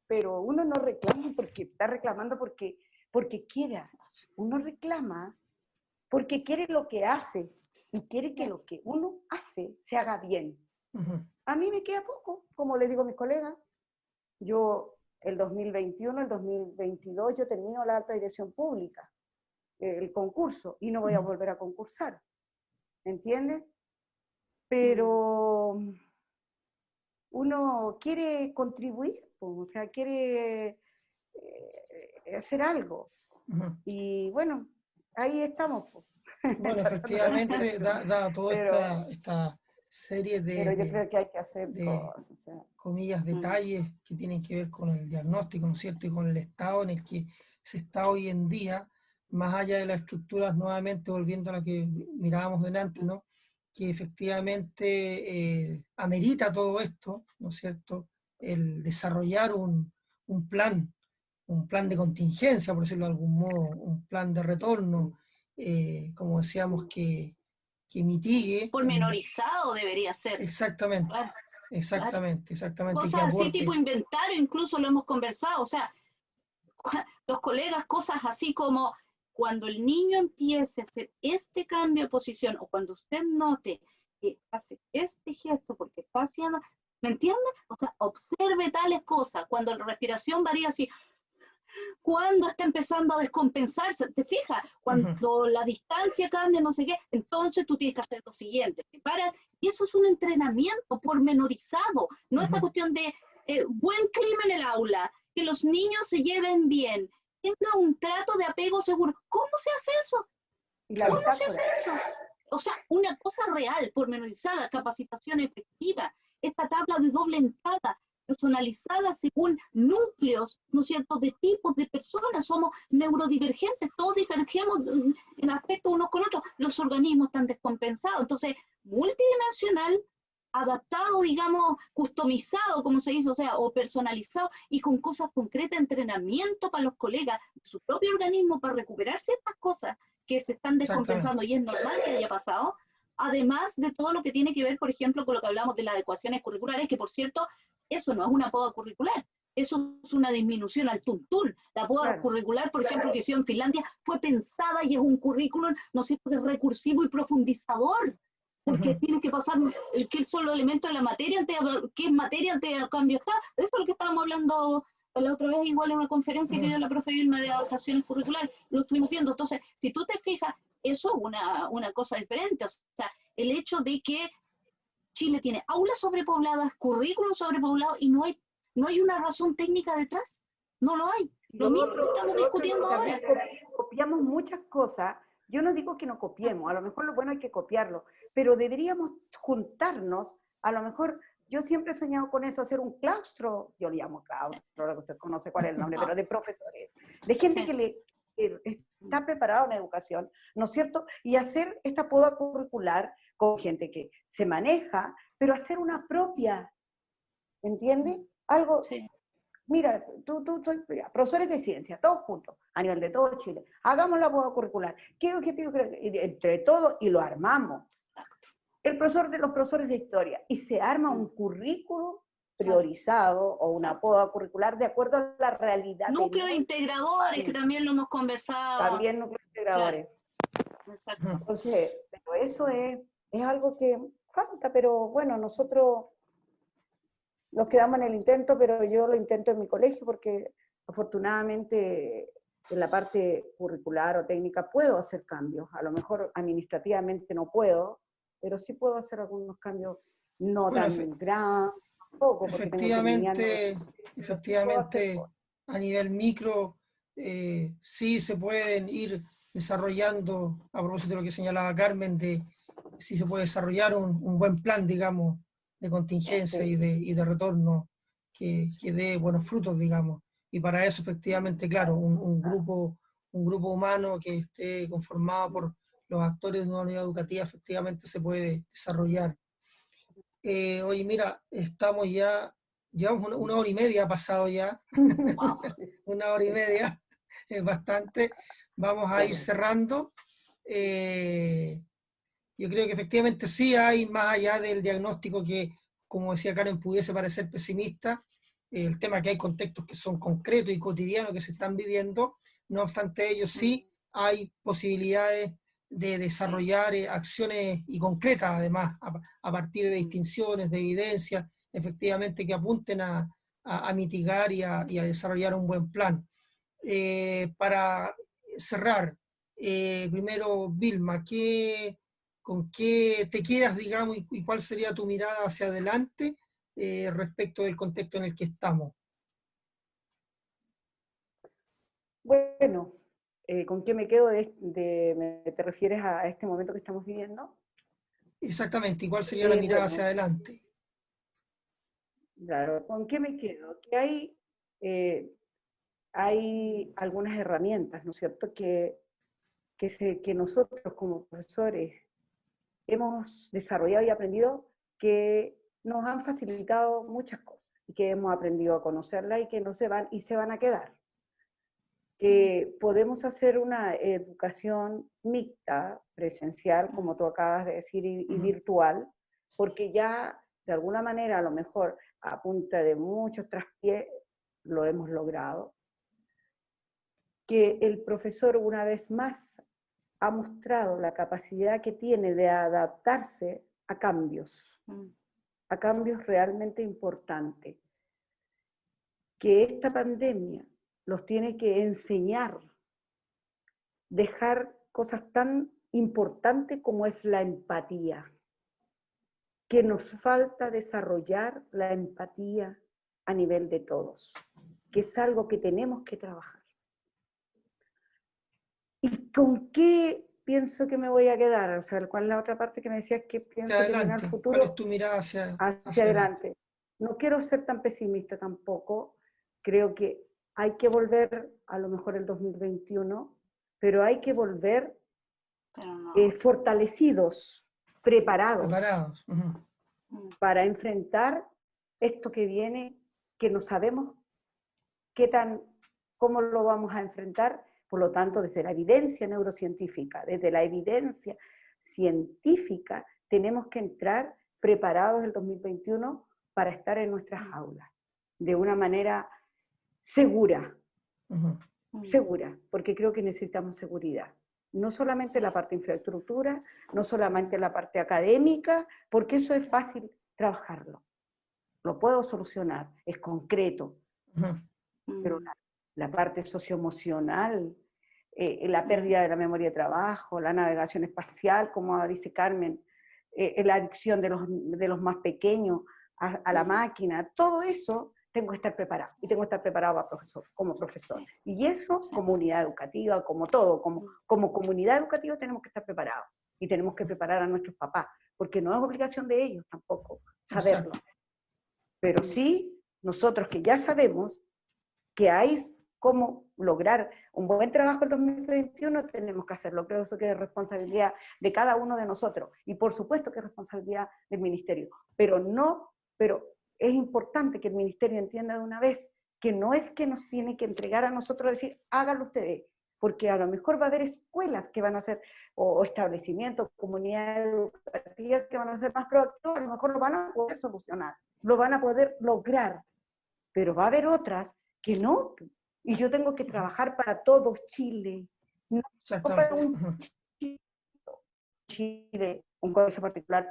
pero uno no reclama porque está reclamando porque quiera, uno reclama porque quiere lo que hace, y quiere que lo que uno hace se haga bien. A mí me queda poco, como les digo a mis colegas. Yo, el 2021, el 2022, yo termino la alta dirección pública, el concurso, y no voy a volver a concursar. ¿Entiendes? Pero uno quiere contribuir, o sea, quiere hacer algo. Y bueno, ahí estamos. Bueno, efectivamente, da toda esta serie pero yo creo que hay que hacer cosas, o sea, comillas, detalles que tienen que ver con el diagnóstico, ¿no es cierto? Y con el estado en el que se está hoy en día, más allá de las estructuras, nuevamente volviendo a la que mirábamos delante, ¿no? Que efectivamente amerita todo esto, ¿no es cierto? El desarrollar un plan de contingencia, por decirlo de algún modo, un plan de retorno, como decíamos, que mitigue. Pormenorizado debería ser. Exactamente, exactamente. Cosas así tipo inventario, incluso lo hemos conversado, o sea, los colegas, cosas así como cuando el niño empiece a hacer este cambio de posición, o cuando usted note que hace este gesto porque está haciendo, ¿me entiende? O sea, observe tales cosas, cuando la respiración varía así, cuando está empezando a descompensarse, ¿te fijas? Cuando la distancia cambia, no sé qué, entonces tú tienes que hacer lo siguiente, te paras, y eso es un entrenamiento pormenorizado, no esta cuestión de buen clima en el aula, que los niños se lleven bien, tenga un trato de apego seguro. ¿Cómo se hace eso? ¿Cómo se hace eso? O sea, una cosa real, pormenorizada, capacitación efectiva, esta tabla de doble entrada, personalizada según núcleos, ¿no es cierto?, de tipos de personas, somos neurodivergentes, todos divergemos en aspectos unos con otros, los organismos están descompensados, entonces, multidimensional, adaptado, digamos, customizado, como se dice, o sea, o personalizado, y con cosas concretas, entrenamiento para los colegas de su propio organismo para recuperar ciertas cosas que se están descompensando, Exactamente. y es normal que haya pasado, además de todo lo que tiene que ver, por ejemplo, con lo que hablamos de las adecuaciones curriculares, que por cierto, eso no es una poda curricular, eso es una disminución al tuntún. La poda Claro, curricular, por ejemplo, que hizo en Finlandia, fue pensada y es un currículum, ¿no es cierto?, que es recursivo y profundizador, porque Ujú. tienes que pasar qué son los elementos de la materia, qué es materia, ante el cambio está. Eso es lo que estábamos hablando la otra vez, igual en una conferencia que Ujú. dio la profe Vilma de adaptaciones curriculares, lo estuvimos viendo. Entonces, si tú te fijas, eso es una cosa diferente. O sea, el hecho de que Chile tiene aulas sobrepobladas, currículos sobrepoblados, y no hay una razón técnica detrás. No lo hay. y Lo mismo que estamos lo otro es discutiendo que ahora. también copiamos muchas cosas. Yo no digo que no copiemos, a lo mejor lo bueno hay que copiarlo, pero deberíamos juntarnos, a lo mejor, yo siempre he soñado con eso, hacer un claustro, yo le llamo claustro, usted conoce cuál es el nombre, Ah, pero de profesores, de gente sí. que está preparada en educación, ¿no es cierto? Y hacer esta poda curricular con gente que se maneja, pero hacer una propia, ¿entiendes? Algo, Sí. mira, soy profesores de ciencia, todos juntos, a nivel de todo Chile. Hagamos la poda curricular. ¿Qué objetivo creo? Entre todos, y lo armamos. El profesor de los profesores de historia, y se arma un currículo Claro. priorizado o una Exacto. poda curricular de acuerdo a la realidad de Núcleos nuestro integradores, que país. también lo hemos conversado. También núcleos Claro, integradores. exacto. Ujú. Entonces, pero eso es algo que falta, pero bueno, nosotros nos quedamos en el intento, pero yo lo intento en mi colegio porque afortunadamente en la parte curricular o técnica puedo hacer cambios. A lo mejor administrativamente no puedo, pero sí puedo hacer algunos cambios no Bueno, tan grandes tampoco, porque tengo que linearme, efectivamente, pero sí puedo hacer efectivamente, cosas. a nivel micro, sí se pueden ir desarrollando, a propósito de lo que señalaba Carmen, de si se puede desarrollar un buen plan, digamos, de contingencia Sí, y de retorno que dé buenos frutos, digamos. Y para eso, efectivamente, claro, un grupo humano que esté conformado por los actores de una unidad educativa, efectivamente se puede desarrollar. Oye, mira, estamos ya, llevamos una hora y media ha pasado ya, Wow. una hora y media, es bastante. Vamos a ir cerrando. Eh, yo creo que efectivamente sí hay, más allá del diagnóstico que, como decía Karen, pudiese parecer pesimista, el tema que hay contextos que son concretos y cotidianos que se están viviendo, no obstante ello sí hay posibilidades de desarrollar acciones y concretas además a partir de distinciones, de evidencias, efectivamente que apunten a mitigar y a desarrollar un buen plan. Para cerrar, primero, Vilma, ¿con qué te quedas, digamos, y cuál sería tu mirada hacia adelante respecto del contexto en el que estamos? bueno, ¿con qué me quedo te refieres a este momento que estamos viviendo? Exactamente, ¿y cuál sería la mirada hacia Bueno, adelante? claro, ¿con qué me quedo? Eh, hay algunas herramientas, ¿no es cierto?, que nosotros como profesores hemos desarrollado y aprendido que nos han facilitado muchas cosas y que hemos aprendido a conocerlas y que no se van y se van a quedar. Que podemos hacer una educación mixta, presencial, como tú acabas de decir, y Ujú. virtual, porque ya de alguna manera, a lo mejor a punta de muchos traspiés, lo hemos logrado. Que el profesor una vez más ha mostrado la capacidad que tiene de adaptarse a cambios realmente importantes, que esta pandemia los tiene que enseñar, dejar cosas tan importantes como es la empatía, que nos falta desarrollar la empatía a nivel de todos, que es algo que tenemos que trabajar. ¿Y con qué pienso que me voy a quedar? O sea, ¿cuál es la otra parte que me decías que Hacia pienso que viene al adelante, ¿cuál es futuro? tu mirada Hacia hacia adelante? adelante. No quiero ser tan pesimista tampoco. Creo que hay que volver a lo mejor el 2021, pero hay que volver Pero no. fortalecidos, preparados. Preparados. Ujú. para enfrentar esto que viene, que no sabemos cómo lo vamos a enfrentar. Por lo tanto, desde la evidencia neurocientífica, desde la evidencia científica, tenemos que entrar preparados el 2021 para estar en nuestras aulas, de una manera segura, segura, porque creo que necesitamos seguridad. No solamente la parte de infraestructura, no solamente la parte académica, porque eso es fácil trabajarlo. Lo puedo solucionar, es concreto. Pero la parte socioemocional, la pérdida de la memoria de trabajo, la navegación espacial, como dice Carmen, la adicción de los más pequeños a la máquina, todo eso tengo que estar preparado, y tengo que estar preparado como profesor. Y eso, comunidad educativa, como todo, como comunidad educativa tenemos que estar preparados, y tenemos que preparar a nuestros papás, porque no es obligación de ellos tampoco saberlo. Exacto. Pero sí, nosotros que ya sabemos que hay cómo lograr un buen trabajo en 2021, tenemos que hacerlo. Creo que es responsabilidad de cada uno de nosotros, y por supuesto que es responsabilidad del ministerio, pero es importante que el ministerio entienda de una vez que no es que nos tiene que entregar a nosotros decir, háganlo ustedes, porque a lo mejor va a haber escuelas que van a ser, o establecimientos, comunidades educativas que van a ser más proactivos, a lo mejor lo van a poder solucionar, lo van a poder lograr, pero va a haber otras que no, y yo tengo que trabajar para todo Chile, no para un Chile, un colegio particular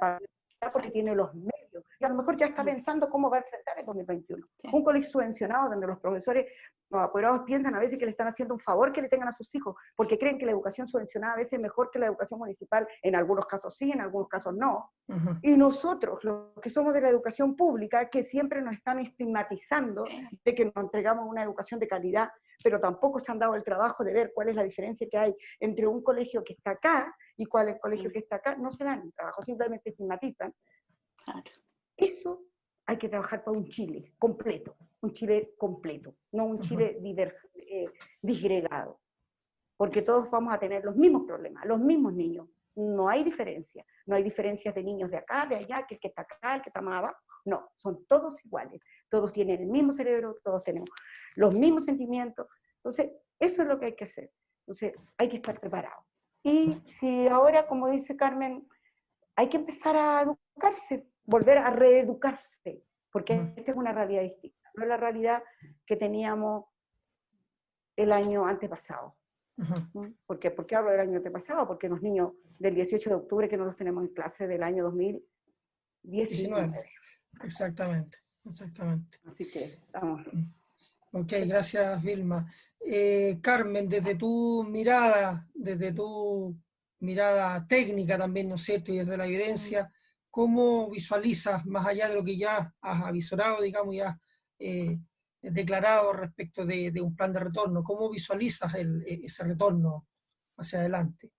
porque tiene los medios, y a lo mejor ya está pensando cómo va a enfrentar el 2021. Un colegio subvencionado donde los profesores, los apoderados piensan a veces que le están haciendo un favor que le tengan a sus hijos, porque creen que la educación subvencionada a veces es mejor que la educación municipal, en algunos casos sí, en algunos casos no. Y nosotros, los que somos de la educación pública, que siempre nos están estigmatizando de que nos entregamos una educación de calidad, pero tampoco se han dado el trabajo de ver cuál es la diferencia que hay entre un colegio que está acá y cuál es el colegio que está acá, no se dan el trabajo, simplemente estigmatizan. Claro. Eso hay que trabajar para un Chile completo, no un Chile disgregado, porque todos vamos a tener los mismos problemas, los mismos niños, no hay diferencia, no hay diferencias de niños de acá, de allá, que el que está acá, el que está más abajo, no, son todos iguales, todos tienen el mismo cerebro, todos tenemos los mismos sentimientos, entonces eso es lo que hay que hacer, entonces hay que estar preparados. Y si ahora, como dice Carmen, hay que empezar a educarse, volver a reeducarse, porque esta es una realidad distinta, no es la realidad que teníamos el año antepasado. ¿Por qué hablo del año antepasado? Porque los niños del 18 de octubre que no los tenemos en clase del año 2019. Exactamente. Así que estamos. Ok, gracias Vilma. Carmen, desde tu mirada técnica también, ¿no es cierto? Y desde la evidencia, ¿cómo visualizas, más allá de lo que ya has avisorado, digamos, ya declarado respecto de un plan de retorno, cómo visualizas ese retorno hacia adelante?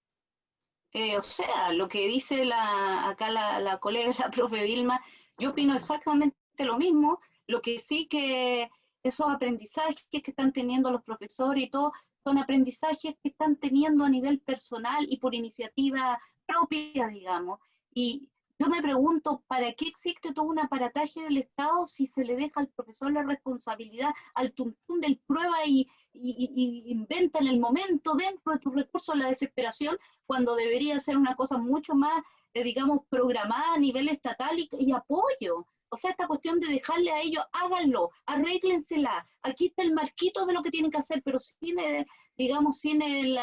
O sea, lo que dice acá la colega, la profe Vilma, yo opino exactamente lo mismo, lo que sí que esos aprendizajes que están teniendo los profesores y todo, son aprendizajes que están teniendo a nivel personal y por iniciativa propia, digamos. Y yo me pregunto, ¿para qué existe todo un aparataje del Estado si se le deja al profesor la responsabilidad al tuntún del prueba y inventa en el momento dentro de tus recursos la desesperación, cuando debería ser una cosa mucho más, digamos, programada a nivel estatal y apoyo? O sea, esta cuestión de dejarle a ellos, háganlo, arréglensela, aquí está el marquito de lo que tienen que hacer, pero sin, digamos, sin el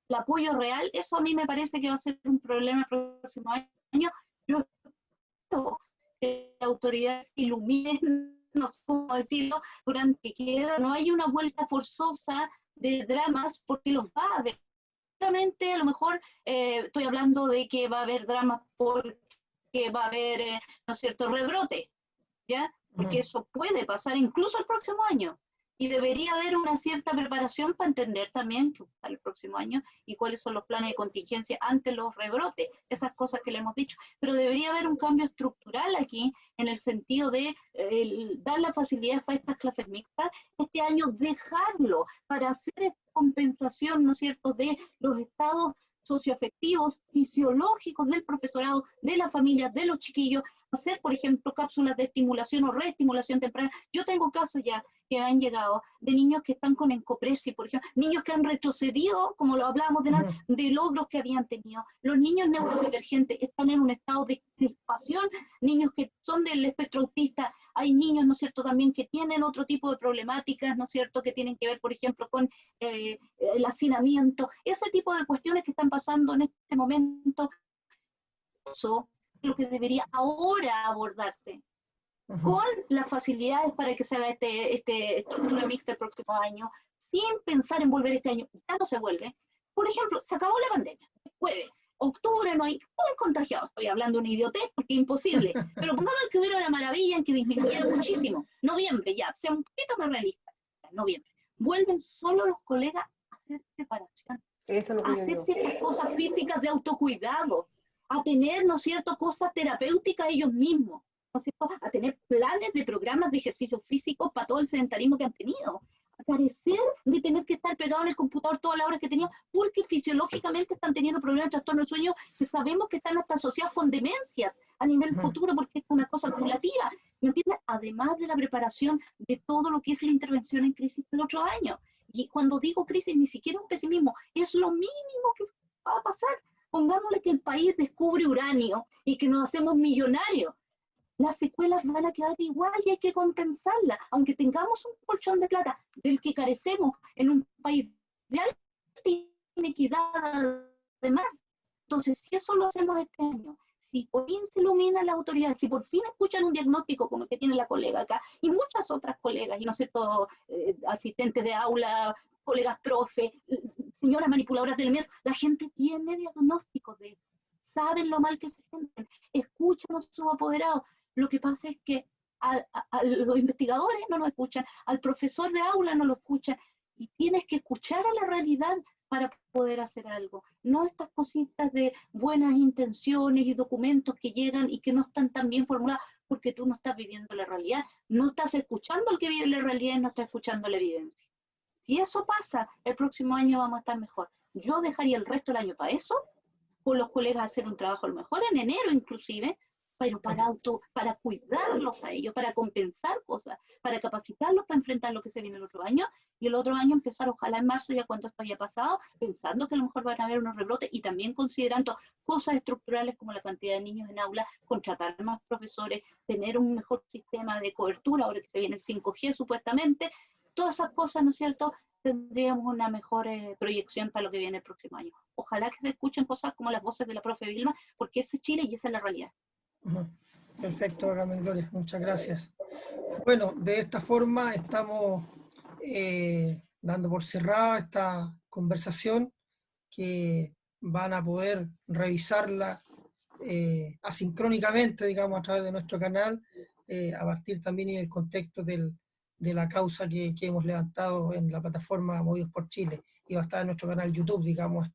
apoyo real, eso a mí me parece que va a ser un problema el próximo año. Yo espero que las autoridades iluminen, no sé cómo decirlo, durante que queda, no hay una vuelta forzosa de dramas, porque los va a haber. Realmente, a lo mejor estoy hablando de que va a haber dramas porque va a haber, ¿no es cierto?, rebrote, ¿ya? Porque eso puede pasar incluso el próximo año. Y debería haber una cierta preparación para entender también qué va a pasar el próximo año y cuáles son los planes de contingencia ante los rebrotes, esas cosas que le hemos dicho. Pero debería haber un cambio estructural aquí, en el sentido de dar las facilidades para estas clases mixtas, este año dejarlo para hacer esta compensación, ¿no es cierto?, de los estados socioafectivos, fisiológicos del profesorado, de la familia, de los chiquillos, hacer, por ejemplo, cápsulas de estimulación o reestimulación temprana. Yo tengo casos ya que han llegado de niños que están con encopresia, por ejemplo, niños que han retrocedido, como lo hablábamos de logros que habían tenido. Los niños neurodivergentes están en un estado de crispación, niños que son del espectro autista, hay niños, ¿no es cierto?, también que tienen otro tipo de problemáticas, ¿no es cierto?, que tienen que ver, por ejemplo, con el hacinamiento, ese tipo de cuestiones que están pasando en este momento. Eso es lo que debería ahora abordarse, con las facilidades para que se haga este estructura mixta el próximo año, sin pensar en volver este año. Ya no se vuelve. Por ejemplo, se acabó la pandemia, jueves, octubre no hay un contagiado, estoy hablando de una idiotez porque es imposible, pero pongamos que hubiera una maravilla en que disminuyera muchísimo. Noviembre ya, sea un poquito más realista. Noviembre. Vuelven solo los colegas a hacer preparación, Eso es lo a que yo hacer digo. ciertas cosas físicas de autocuidado, a tener, ¿no es cierto?, cosas terapéuticas ellos mismos, ¿no es cierto?, a tener planes de programas de ejercicio físico para todo el sedentarismo que han tenido, a carecer de tener que estar pegado en el computador todas las horas que tenían, porque fisiológicamente están teniendo problemas de trastorno del sueño que sabemos que están hasta asociados con demencias a nivel futuro, porque es una cosa acumulativa, ¿me entiendes? Además de la preparación de todo lo que es la intervención en crisis del otro año. Y cuando digo crisis, ni siquiera un pesimismo, es lo mínimo que va a pasar. Pongámosle que el país descubre uranio y que nos hacemos millonarios. Las secuelas van a quedar igual y hay que compensarlas, aunque tengamos un colchón de plata del que carecemos en un país de alta inequidad además. Entonces, si eso lo hacemos este año, si por fin se ilumina la autoridad, si por fin escuchan un diagnóstico como el que tiene la colega acá, y muchas otras colegas, y no sé, todo, asistentes de aula, colegas profe, señoras manipuladoras del medio, la gente tiene diagnósticos de eso, saben lo mal que se sienten, escuchan a sus apoderados. Lo que pasa es que a los investigadores no lo escuchan, al profesor de aula no lo escuchan, y tienes que escuchar a la realidad para poder hacer algo. No estas cositas de buenas intenciones y documentos que llegan y que no están tan bien formulados, porque tú no estás viviendo la realidad, no estás escuchando al que vive la realidad y no estás escuchando la evidencia. Si eso pasa, el próximo año vamos a estar mejor. Yo dejaría el resto del año para eso, con los colegas hacer un trabajo a lo mejor en enero inclusive, pero para cuidarlos a ellos, para compensar cosas, para capacitarlos para enfrentar lo que se viene el otro año, y el otro año empezar, ojalá en marzo, ya cuando esto haya pasado, pensando que a lo mejor van a haber unos rebrotes, y también considerando cosas estructurales como la cantidad de niños en aula, contratar más profesores, tener un mejor sistema de cobertura, ahora que se viene el 5G supuestamente, todas esas cosas, ¿no es cierto?, tendríamos una mejor proyección para lo que viene el próximo año. Ojalá que se escuchen cosas como las voces de la profe Vilma, porque ese es Chile y esa es la realidad. Perfecto, Carmen Gloria, muchas gracias. Bueno, de esta forma estamos dando por cerrada esta conversación, que van a poder revisarla asincrónicamente, digamos, a través de nuestro canal, a partir también en el contexto de la causa que hemos levantado en la plataforma Movidos por Chile, y va a estar en nuestro canal YouTube, digamos,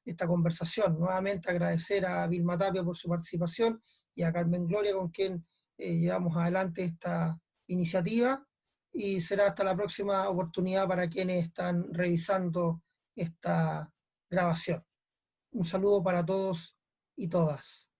esta conversación. Nuevamente agradecer a Vilma Tapia por su participación y a Carmen Gloria, con quien llevamos adelante esta iniciativa, y será hasta la próxima oportunidad para quienes están revisando esta grabación. Un saludo para todos y todas.